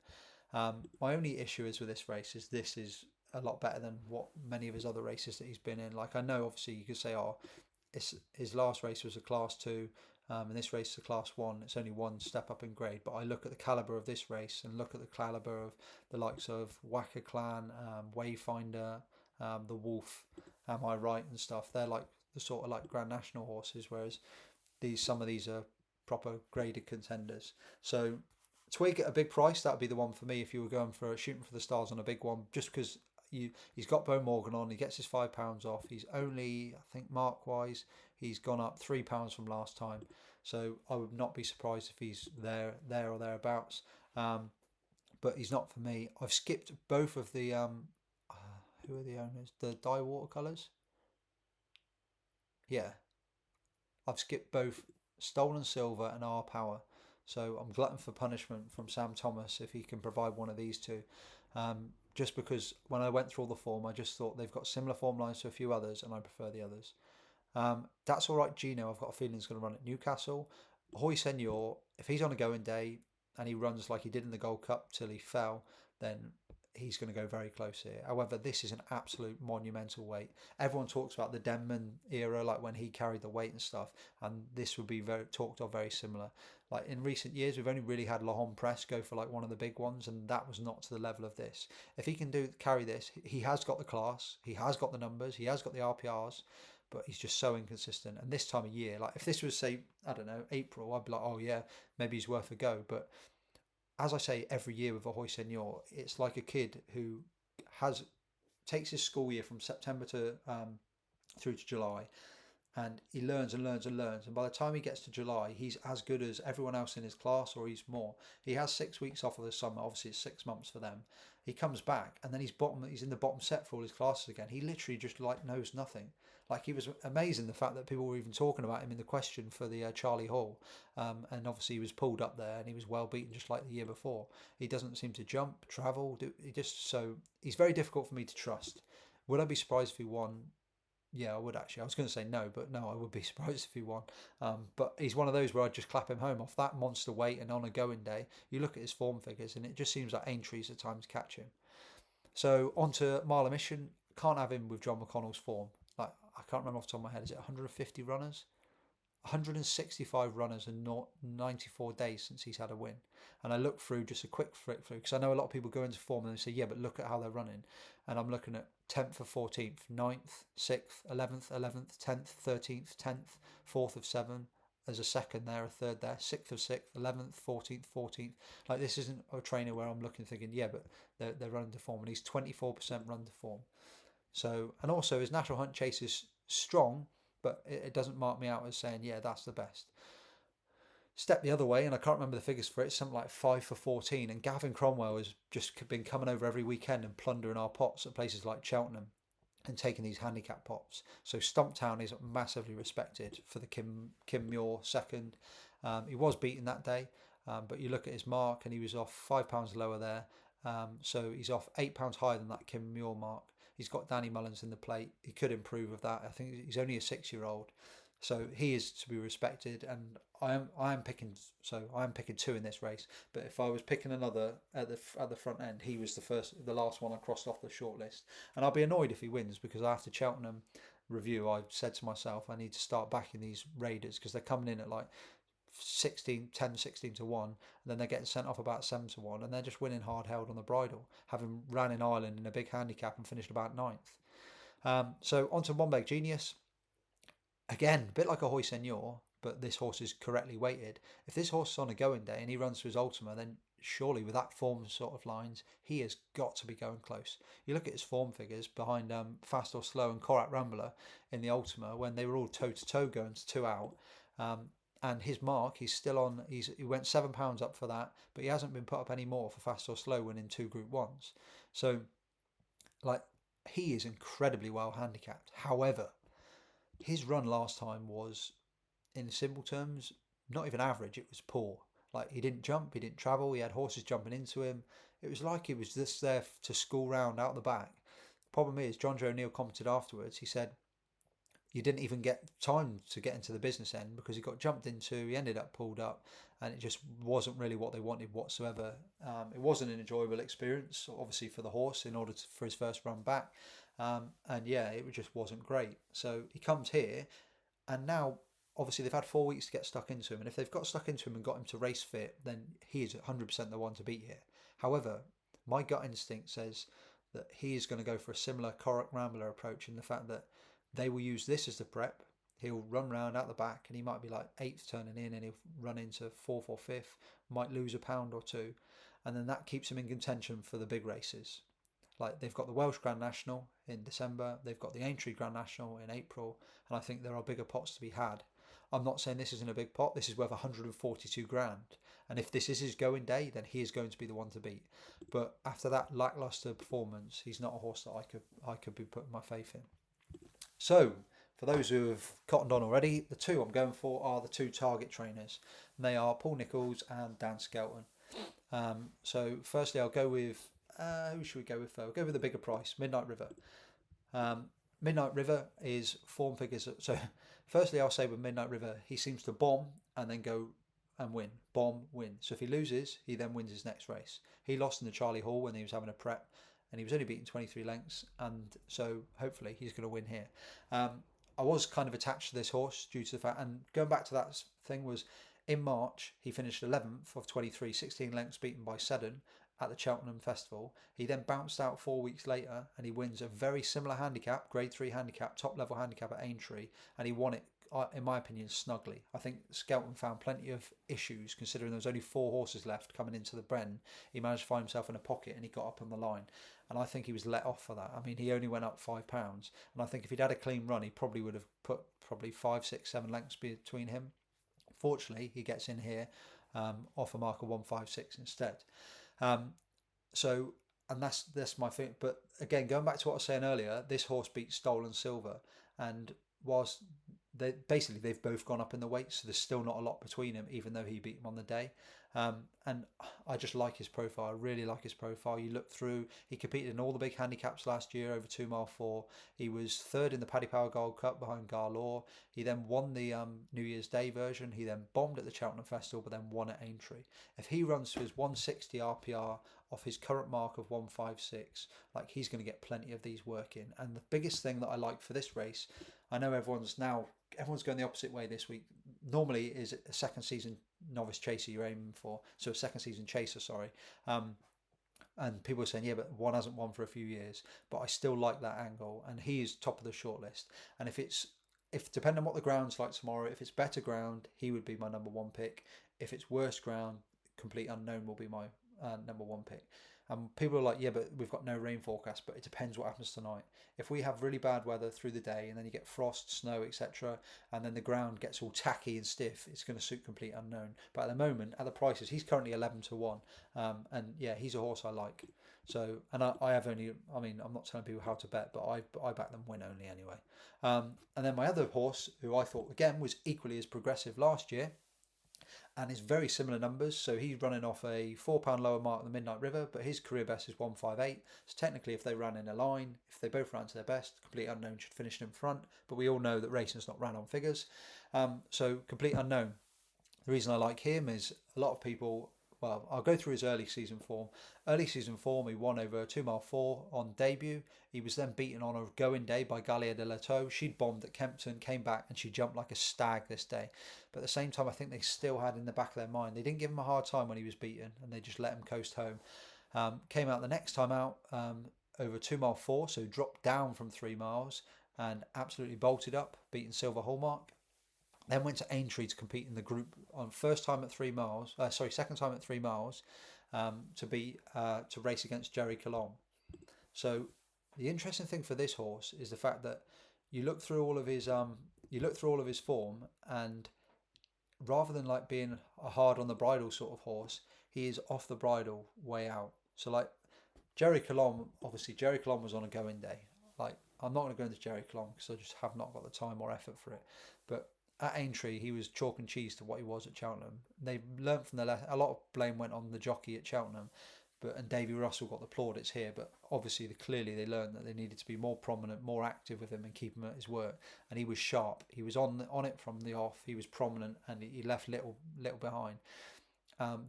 My only issue is with this is a lot better than what many of his other races that he's been in. Like, I know obviously you could say, oh, his last race was a class 2, and this race is a class 1. It's only one step up in grade, but I look at the calibre of this race and look at the calibre of the likes of Wacker Clan, Wayfinder, the Wolf, Am I Right, and stuff. They're like the sort of like Grand National horses, whereas some of these are proper graded contenders. So Twig at a big price, that would be the one for me if you were going for shooting for the stars on a big one, just because he's got Bo Morgan on. He gets his £5 off. He's only, I think, mark wise, he's gone up £3 from last time. So I would not be surprised if he's there or thereabouts. But he's not for me. I've skipped both of the who are the owners? The Dye Watercolours. Yeah, I've skipped both Stolen Silver and R Power. So I'm glutton for punishment from Sam Thomas if he can provide one of these two. Just because when I went through all the form, I just thought they've got similar form lines to a few others, and I prefer the others. That's all right, Gino. I've got a feeling he's going to run at Newcastle. Hoy Senor, if he's on a going day and he runs like he did in the Gold Cup till he fell, then he's going to go very close here. However, this is an absolute monumental weight. Everyone talks about the Denman era, like when he carried the weight and stuff, and this would be very talked of very similar. Like in recent years, we've only really had Lahon Press go for like one of the big ones, and that was not to the level of this. If he can carry this, he has got the class, he has got the numbers, he has got the RPRs, but he's just so inconsistent. And this time of year, like if this was say, I don't know, April, I'd be like, oh yeah, maybe he's worth a go. But as I say every year with a Hoy Senior, it's like a kid who has takes his school year from September to through to July, and he learns and learns and learns. And by the time he gets to July, he's as good as everyone else in his class, or he's more. He has 6 weeks off of the summer. Obviously, it's 6 months for them. He comes back, and then he's in the bottom set for all his classes again. He literally just like knows nothing. Like, he was amazing, the fact that people were even talking about him in the question for the Charlie Hall, and obviously he was pulled up there and he was well beaten just like the year before. He doesn't seem to jump, travel. He's very difficult for me to trust. Would I be surprised if he won? Yeah, I would actually. I was going to say no, but no, I would be surprised if he won. But he's one of those where I'd just clap him home off that monster weight, and on a going day, you look at his form figures, and it just seems like Aintree's at times catch him. So on to Mile Mission. Can't have him with John McConnell's form. Like, I can't remember off the top of my head. Is it 150 runners? 165 runners and not 94 days since he's had a win. And I look through just a quick flick through, because I know a lot of people go into form and they say, yeah, but look at how they're running. And I'm looking at 10th of 14th, 9th, 6th, 11th, 11th, 10th, 13th, 10th, 4th of 7. There's a second there, a third there, 6th of 6th, 11th, 14th, 14th. Like, this isn't a trainer where I'm looking thinking, yeah, but they're running to form. And he's 24% run to form. So, and also his Natural Hunt Chase is strong, but it doesn't mark me out as saying, yeah, that's the best. Step the other way, and I can't remember the figures for it, something like 5 for 14. And Gavin Cromwell has just been coming over every weekend and plundering our pots at places like Cheltenham and taking these handicap pots. So Stumptown is massively respected for the Kim Muir second. He was beaten that day, but you look at his mark and he was off £5 lower there. So he's off £8 higher than that Kim Muir mark. He's got Danny Mullins in the plate. He could improve with that. I think he's only a 6-year-old, so he is to be respected. And I am picking 2 in this race. But if I was picking another at the front end, he was the last one I crossed off the shortlist. And I'll be annoyed if he wins, because after Cheltenham review, I said to myself, I need to start backing these Raiders, because they're coming in at like 16 to 1, and then they're getting sent off about 7 to 1, and they're just winning hard held on the bridle, having ran in Ireland in a big handicap and finished about 9th. So on to Monbeg Genius. Again, a bit like a Hoy Senior, but this horse is correctly weighted. If this horse is on a going day and he runs to his Ultima, then surely with that form sort of lines, he has got to be going close. You look at his form figures behind Fast or Slow and Korat Rambler in the Ultima, when they were all toe to toe going to 2 out. And his mark, he's still on. He went £7 up for that, but he hasn't been put up any more for Fast or Slow winning 2 Group 1s. So, like, he is incredibly well handicapped. However, his run last time was in simple terms, not even average, it was poor. Like, he didn't jump, he didn't travel, he had horses jumping into him. It was like he was just there to school round out the back. Problem is, John Joe O'Neill commented afterwards, he said, you didn't even get time to get into the business end because he got jumped into, he ended up pulled up, and it just wasn't really what they wanted whatsoever. It wasn't an enjoyable experience, obviously, for the horse in order for his first run back. And yeah, it just wasn't great. So he comes here, and now obviously they've had 4 weeks to get stuck into him. And if they've got stuck into him and got him to race fit, then he is 100% the one to beat here. However, my gut instinct says that he is going to go for a similar Corrock Rambler approach in the fact that they will use this as the prep. He'll run round out the back and he might be like eighth turning in and he'll run into fourth or fifth, might lose a pound or two. And then that keeps him in contention for the big races. Like, they've got the Welsh Grand National in December, they've got the Aintree Grand National in April, and I think there are bigger pots to be had. I'm not saying this isn't a big pot, this is worth 142 grand. And if this is his going day, then he is going to be the one to beat. But after that lacklustre performance, he's not a horse that I could be putting my faith in. So, for those who have cottoned on already, the two I'm going for are the two target trainers. And they are Paul Nicholls and Dan Skelton. So, firstly, I'll go with, who should we go with first? We'll go with the bigger price, Midnight River. Midnight River is form figures. So, firstly, I'll say with Midnight River, he seems to bomb and then go and win. Bomb, win. So, if he loses, he then wins his next race. He lost in the Charlie Hall when he was having a prep, and he was only beaten 23 lengths, and so hopefully he's going to win here. I was kind of attached to this horse due to the fact, and going back to that thing, was in March he finished 11th of 23, 16 lengths beaten by Seddon at the Cheltenham Festival. He then bounced out 4 weeks later and he wins a very similar handicap, grade 3 handicap, top level handicap at Aintree, and he won it, in my opinion, snugly. I think Skelton found plenty of issues considering there was only 4 horses left coming into the Bren. He managed to find himself in a pocket and he got up on the line, and I think he was let off for that. I mean, he only went up £5, and I think if he'd had a clean run, he probably would have put 5, 6, 7 lengths between him. Fortunately, he gets in here off a mark of 156 instead. So, and that's my thing. But again, going back to what I was saying earlier, this horse beat Stolen Silver, and whilst they've both gone up in the weight, so there's still not a lot between them, even though he beat him on the day. And I just like his profile. I really like his profile. You look through, he competed in all the big handicaps last year over 2 mile 4. He was third in the Paddy Power Gold Cup behind Garlaw. He then won the New Year's Day version. He then bombed at the Cheltenham Festival, but then won at Aintree. If he runs to his 160 RPR off his current mark of 156, like, he's going to get plenty of these working. And the biggest thing that I like for this race, I know everyone's going the opposite way this week. Normally is a second season novice chaser you're aiming for, so a second season chaser, sorry. And people are saying, yeah, but one hasn't won for a few years. But I still like that angle, and he is top of the shortlist. And if depending on what the ground's like tomorrow, if it's better ground, he would be my number 1 pick. If it's worse ground, Complete Unknown will be my number 1 pick. And people are like, yeah, but we've got no rain forecast. But it depends what happens tonight. If we have really bad weather through the day and then you get frost, snow, etc., and then the ground gets all tacky and stiff, it's going to suit Complete Unknown. But at the moment, at the prices, he's currently 11 to 1. And yeah, he's a horse I like. So, and I have only, I mean, I'm not telling people how to bet, but I back them win only anyway. And then my other horse, who I thought again was equally as progressive last year, and it's very similar numbers. So he's running off a £4 lower mark than Midnight River, but his career best is 158. So technically, if they ran in a line, if they both ran to their best, Complete Unknown should finish in front. But we all know that racing's not ran on figures. So Complete Unknown, the reason I like him is a lot of people, well, I'll go through his early season form. Early season form, he won over 2 mile 4 on debut. He was then beaten on a going day by Galia de la Tour. She'd bombed at Kempton, came back, and she jumped like a stag this day. But at the same time, I think they still had in the back of their mind, they didn't give him a hard time when he was beaten, and they just let him coast home. Came out the next time out over 2 mile 4, so dropped down from 3 miles and absolutely bolted up, beating Silver Hallmark. Then went to Aintree to compete in the group on second time at 3 miles, to race against Jerry Colomb. So the interesting thing for this horse is the fact that you look through all of his form, and rather than like being a hard on the bridle sort of horse, he is off the bridle way out. So like Jerry Colomb was on a going day. Like, I'm not going to go into Jerry Colomb because I just have not got the time or effort for it. But at Aintree, he was chalk and cheese to what he was at Cheltenham. They learnt from a lot of blame went on the jockey at Cheltenham, and Davy Russell got the plaudits here. But obviously, clearly they learned that they needed to be more prominent, more active with him, and keep him at his work. And he was sharp. He was on it from the off. He was prominent, and he left little behind.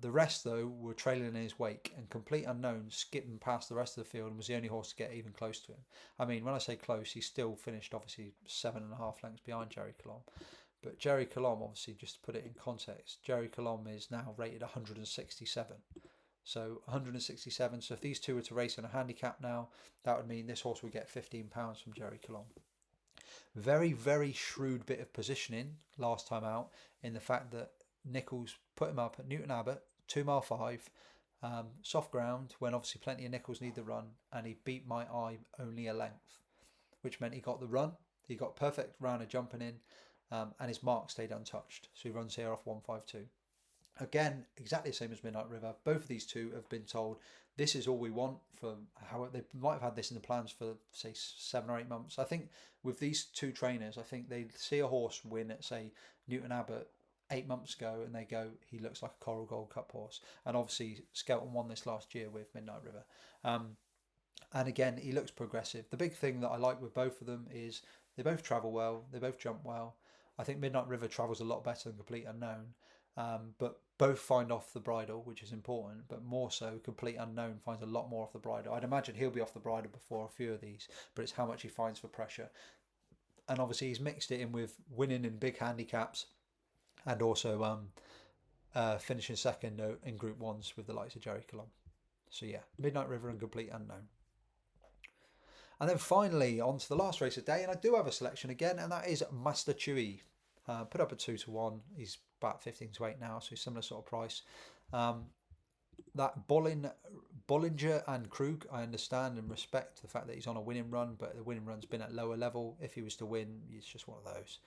The rest, though, were trailing in his wake, and Complete Unknown skipping past the rest of the field and was the only horse to get even close to him. I mean, when I say close, he still finished obviously 7.5 lengths behind Jerry Colombe. But Jerry Colombe, obviously, just to put it in context, Jerry Colombe is now rated 167. So 167. So if these two were to race in a handicap now, that would mean this horse would get £15 from Jerry Colombe. Very, very shrewd bit of positioning last time out, in the fact that Nichols put him up at Newton Abbott, 2 mile 5, soft ground, when obviously plenty of Nichols need the run, and he beat my eye only a length, which meant he got the run, he got perfect round of jumping in, and his mark stayed untouched. So he runs here off 152. Again, exactly the same as Midnight River. Both of these two have been told this is all we want. For how they might have had this in the plans for, say, 7 or 8 months. I think with these two trainers, I think they see a horse win at, say, Newton Abbott 8 months ago, and they go, he looks like a Coral Gold Cup horse. And obviously Skelton won this last year with Midnight River. And again, he looks progressive. The big thing that I like with both of them is they both travel well, they both jump well. I think Midnight River travels a lot better than Complete Unknown, but both find off the bridle, which is important, but more so Complete Unknown finds a lot more off the bridle. I'd imagine he'll be off the bridle before a few of these, but it's how much he finds for pressure. And obviously he's mixed it in with winning in big handicaps, and also finishing second in Group 1s with the likes of Jerry Colombe. So yeah, Midnight River and Complete Unknown. And then finally, on to the last race of the day, and I do have a selection again, and that is Master Chewy. Put up at 2-1. He's about 15 to 8 now, so similar sort of price. That Bollinger and Krug, I understand and respect the fact that he's on a winning run, but the winning run's been at lower level. If he was to win, it's just one of those.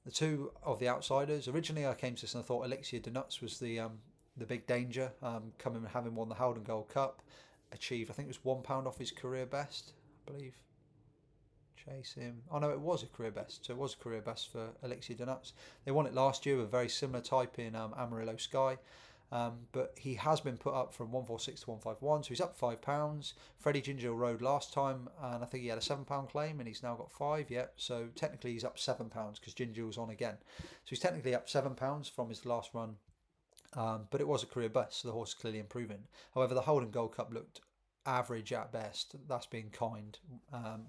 The two of the outsiders, originally I came to this and I thought Elixir de Nuts was the big danger, having won the Howden Gold Cup, achieved, I think it was £1 off his career best, I believe. Chase him. Oh no, it was a career best. So it was a career best for Elixir de Nuts. They won it last year with a very similar type in Amarillo Sky. But he has been put up from 146 to 151, so he's up £5. Freddie Ginger rode last time, and I think he had a £7 claim, and he's now got 5. Yep. So technically he's up £7 because Ginger was on again. So he's technically up £7 from his last run, but it was a career best, so the horse is clearly improving. However, the Holden Gold Cup looked average at best. That's being kind.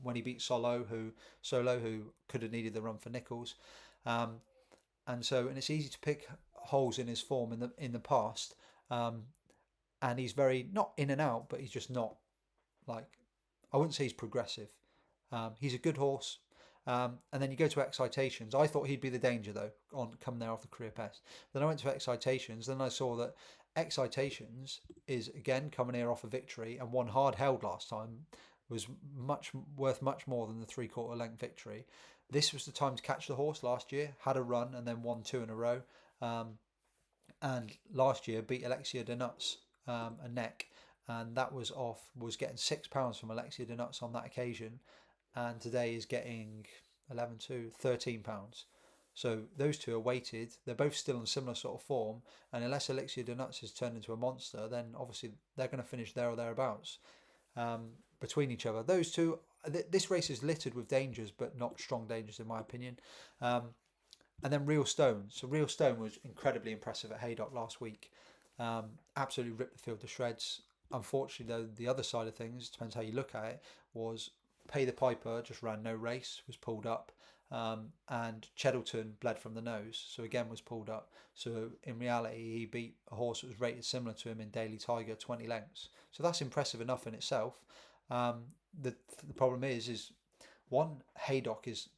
When he beat Solo, who could have needed the run for Nichols, and it's easy to pick holes in his form in the past, and he's very not in and out, but he's just not, like, I wouldn't say he's progressive. He's a good horse, and then you go to Excitations. I thought he'd be the danger though on come there off the career best. Then I went to Excitations. Then I saw that Excitations is again coming here off a victory, and one hard held last time was worth much more than the 3/4 length victory. This was the time to catch the horse last year. Had a run and then won 2 in a row. And last year beat Elixir de Nuts a neck, and that was getting £6 from Elixir de Nuts on that occasion, and today is getting 11 to £13. So those two are weighted. They're both still in similar sort of form, and unless Elixir de Nuts has turned into a monster, then obviously they're going to finish there or thereabouts between each other. Those two, this race is littered with dangers, but not strong dangers in my opinion. And then Real Stone. So Real Stone was incredibly impressive at Haydock last week. Absolutely ripped the field to shreds. Unfortunately, though, the other side of things, depends how you look at it, was Pay the Piper just ran no race, was pulled up. And Cheddleton bled from the nose, so again was pulled up. So in reality, he beat a horse that was rated similar to him in Daily Tiger, 20 lengths. So that's impressive enough in itself. The problem is one, Haydock is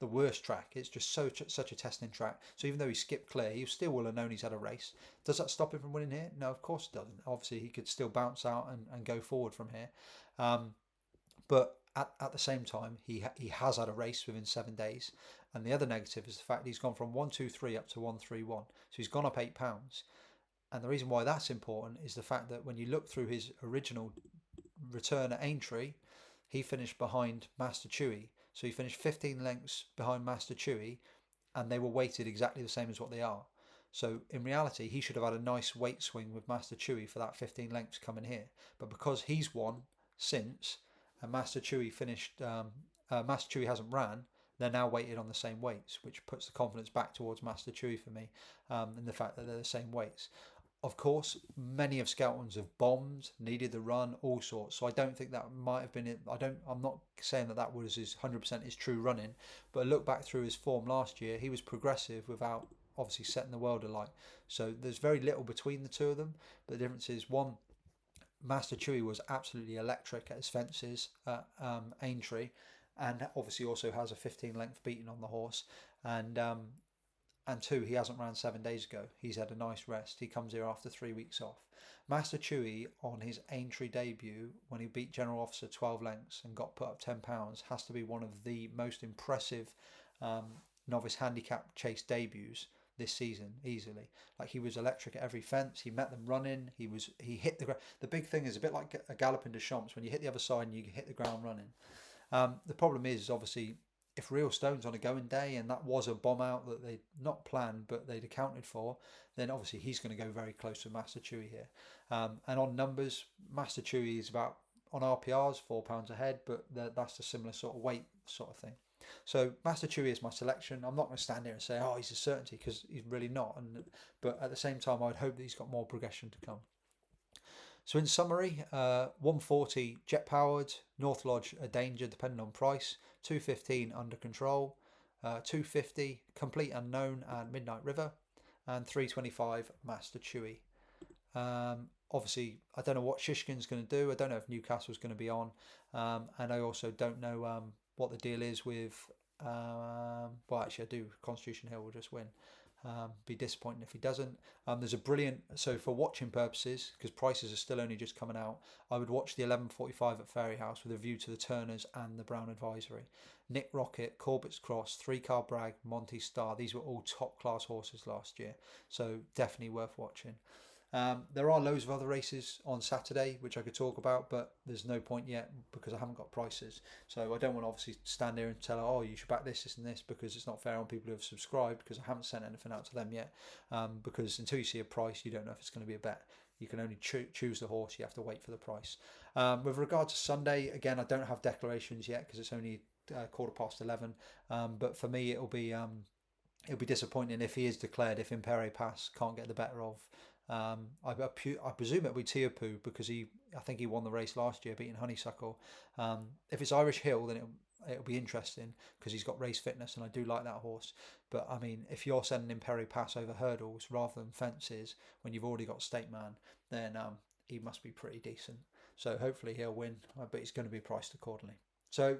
the worst track. It's just such a testing track. So even though he skipped clear, he still will have known he's had a race. Does that stop him from winning here? No, of course it doesn't. Obviously, he could still bounce out and go forward from here. But at the same time, he has had a race within 7 days. And the other negative is the fact he's gone from 123 up to 131. So he's gone up £8. And the reason why that's important is the fact that when you look through his original return at Aintree, he finished behind Master Chewy. So he finished 15 lengths behind Master Chewy, and they were weighted exactly the same as what they are. So in reality, he should have had a nice weight swing with Master Chewy for that 15 lengths coming here. But because he's won since, and Master Chewy Master Chewy hasn't ran, they're now weighted on the same weights, which puts the confidence back towards Master Chewy for me, in the fact that they're the same weights. Of course, many of Scout ones have bombed, needed the run, all sorts. So I don't think that might have been it. I'm not saying that that was his 100% his true running, but look back through his form last year, he was progressive without obviously setting the world alight. So there's very little between the two of them. But the difference is, one, Master Chewy was absolutely electric at his fences at Aintree, and obviously also has a 15 length beating on the horse. And and two, he hasn't ran 7 days ago. He's had a nice rest. He comes here after 3 weeks off. Master Chewy, on his Aintree debut, when he beat General Officer 12 lengths and got put up £10, has to be one of the most impressive novice handicap chase debuts this season, easily. Like, he was electric at every fence. He met them running. He hit the ground. The big thing is a bit like a galloping de champs. When you hit the other side and you hit the ground running. The problem is, obviously, if Real Stone's on a going day and that was a bomb out that they'd not planned but they'd accounted for, then obviously he's going to go very close to Master Chewy here. And on numbers, Master Chewy is about, on RPRs, £4 ahead, but that's a similar sort of weight sort of thing. So Master Chewy is my selection. I'm not going to stand here and say, oh, he's a certainty, because he's really not. But at the same time, I'd hope that he's got more progression to come. So in summary, 140 jet powered, North Lodge a danger depending on price, 215 under control, 250 complete unknown and Midnight River, and 325 Master Chewy. Obviously, I don't know what Shishkin's going to do. I don't know if Newcastle's going to be on, and I also don't know what the deal is with. Well, actually, I do. Constitution Hill will just win. Be disappointing if he doesn't. There's a brilliant, so for watching purposes, because prices are still only just coming out, I would watch the 11:45 at Fairy House with a view to the Turners and the Brown Advisory. Nick Rocket, Corbett's Cross, 3-Car Bragg, Monty Star, these were all top class horses last year, so definitely worth watching. There are loads of other races on Saturday which I could talk about, but there's no point yet because I haven't got prices. So I don't want to obviously stand here and tell, oh, you should back this and this, because it's not fair on people who have subscribed, because I haven't sent anything out to them yet. Because until you see a price, you don't know if it's going to be a bet. You can only choose the horse. You have to wait for the price. With regard to Sunday, again, I don't have declarations yet because it's only 11:15. But for me, it'll be disappointing if he is declared, if Impere Pass can't get the better of. I presume it'll be Teapu, because I think he won the race last year, beating Honeysuckle. If it's Irish Hill, then it'll be interesting because he's got race fitness, and I do like that horse. But I mean, if you're sending Imperi Pass over hurdles rather than fences when you've already got State Man, then he must be pretty decent. So hopefully he'll win, but he's going to be priced accordingly. So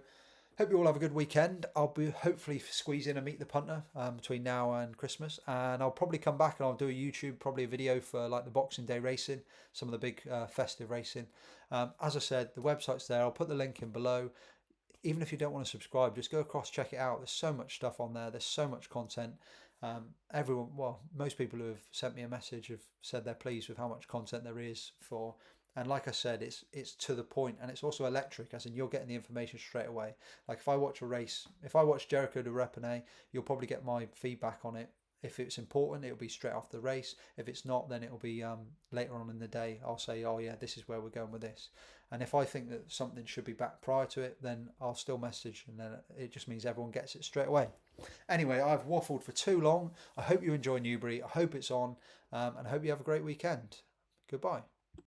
hope you all have a good weekend. I'll be hopefully squeeze in a Meet the Punter between now and Christmas, and I'll probably come back and I'll do a YouTube, probably a video for like the Boxing Day racing, some of the big festive racing. As I said, the website's there. I'll put the link in below. Even if you don't want to subscribe, just go across, check it out. There's so much stuff on there. There's so much content. Most people who have sent me a message have said they're pleased with how much content there is for. And like I said, it's to the point, and it's also electric, as in you're getting the information straight away. Like if I watch a race, if I watch Jericho de Repene, you'll probably get my feedback on it. If it's important, it'll be straight after the race. If it's not, then it'll be later on in the day. I'll say, oh yeah, this is where we're going with this. And if I think that something should be back prior to it, then I'll still message, and then it just means everyone gets it straight away. Anyway, I've waffled for too long. I hope you enjoy Newbury. I hope it's on, and I hope you have a great weekend. Goodbye.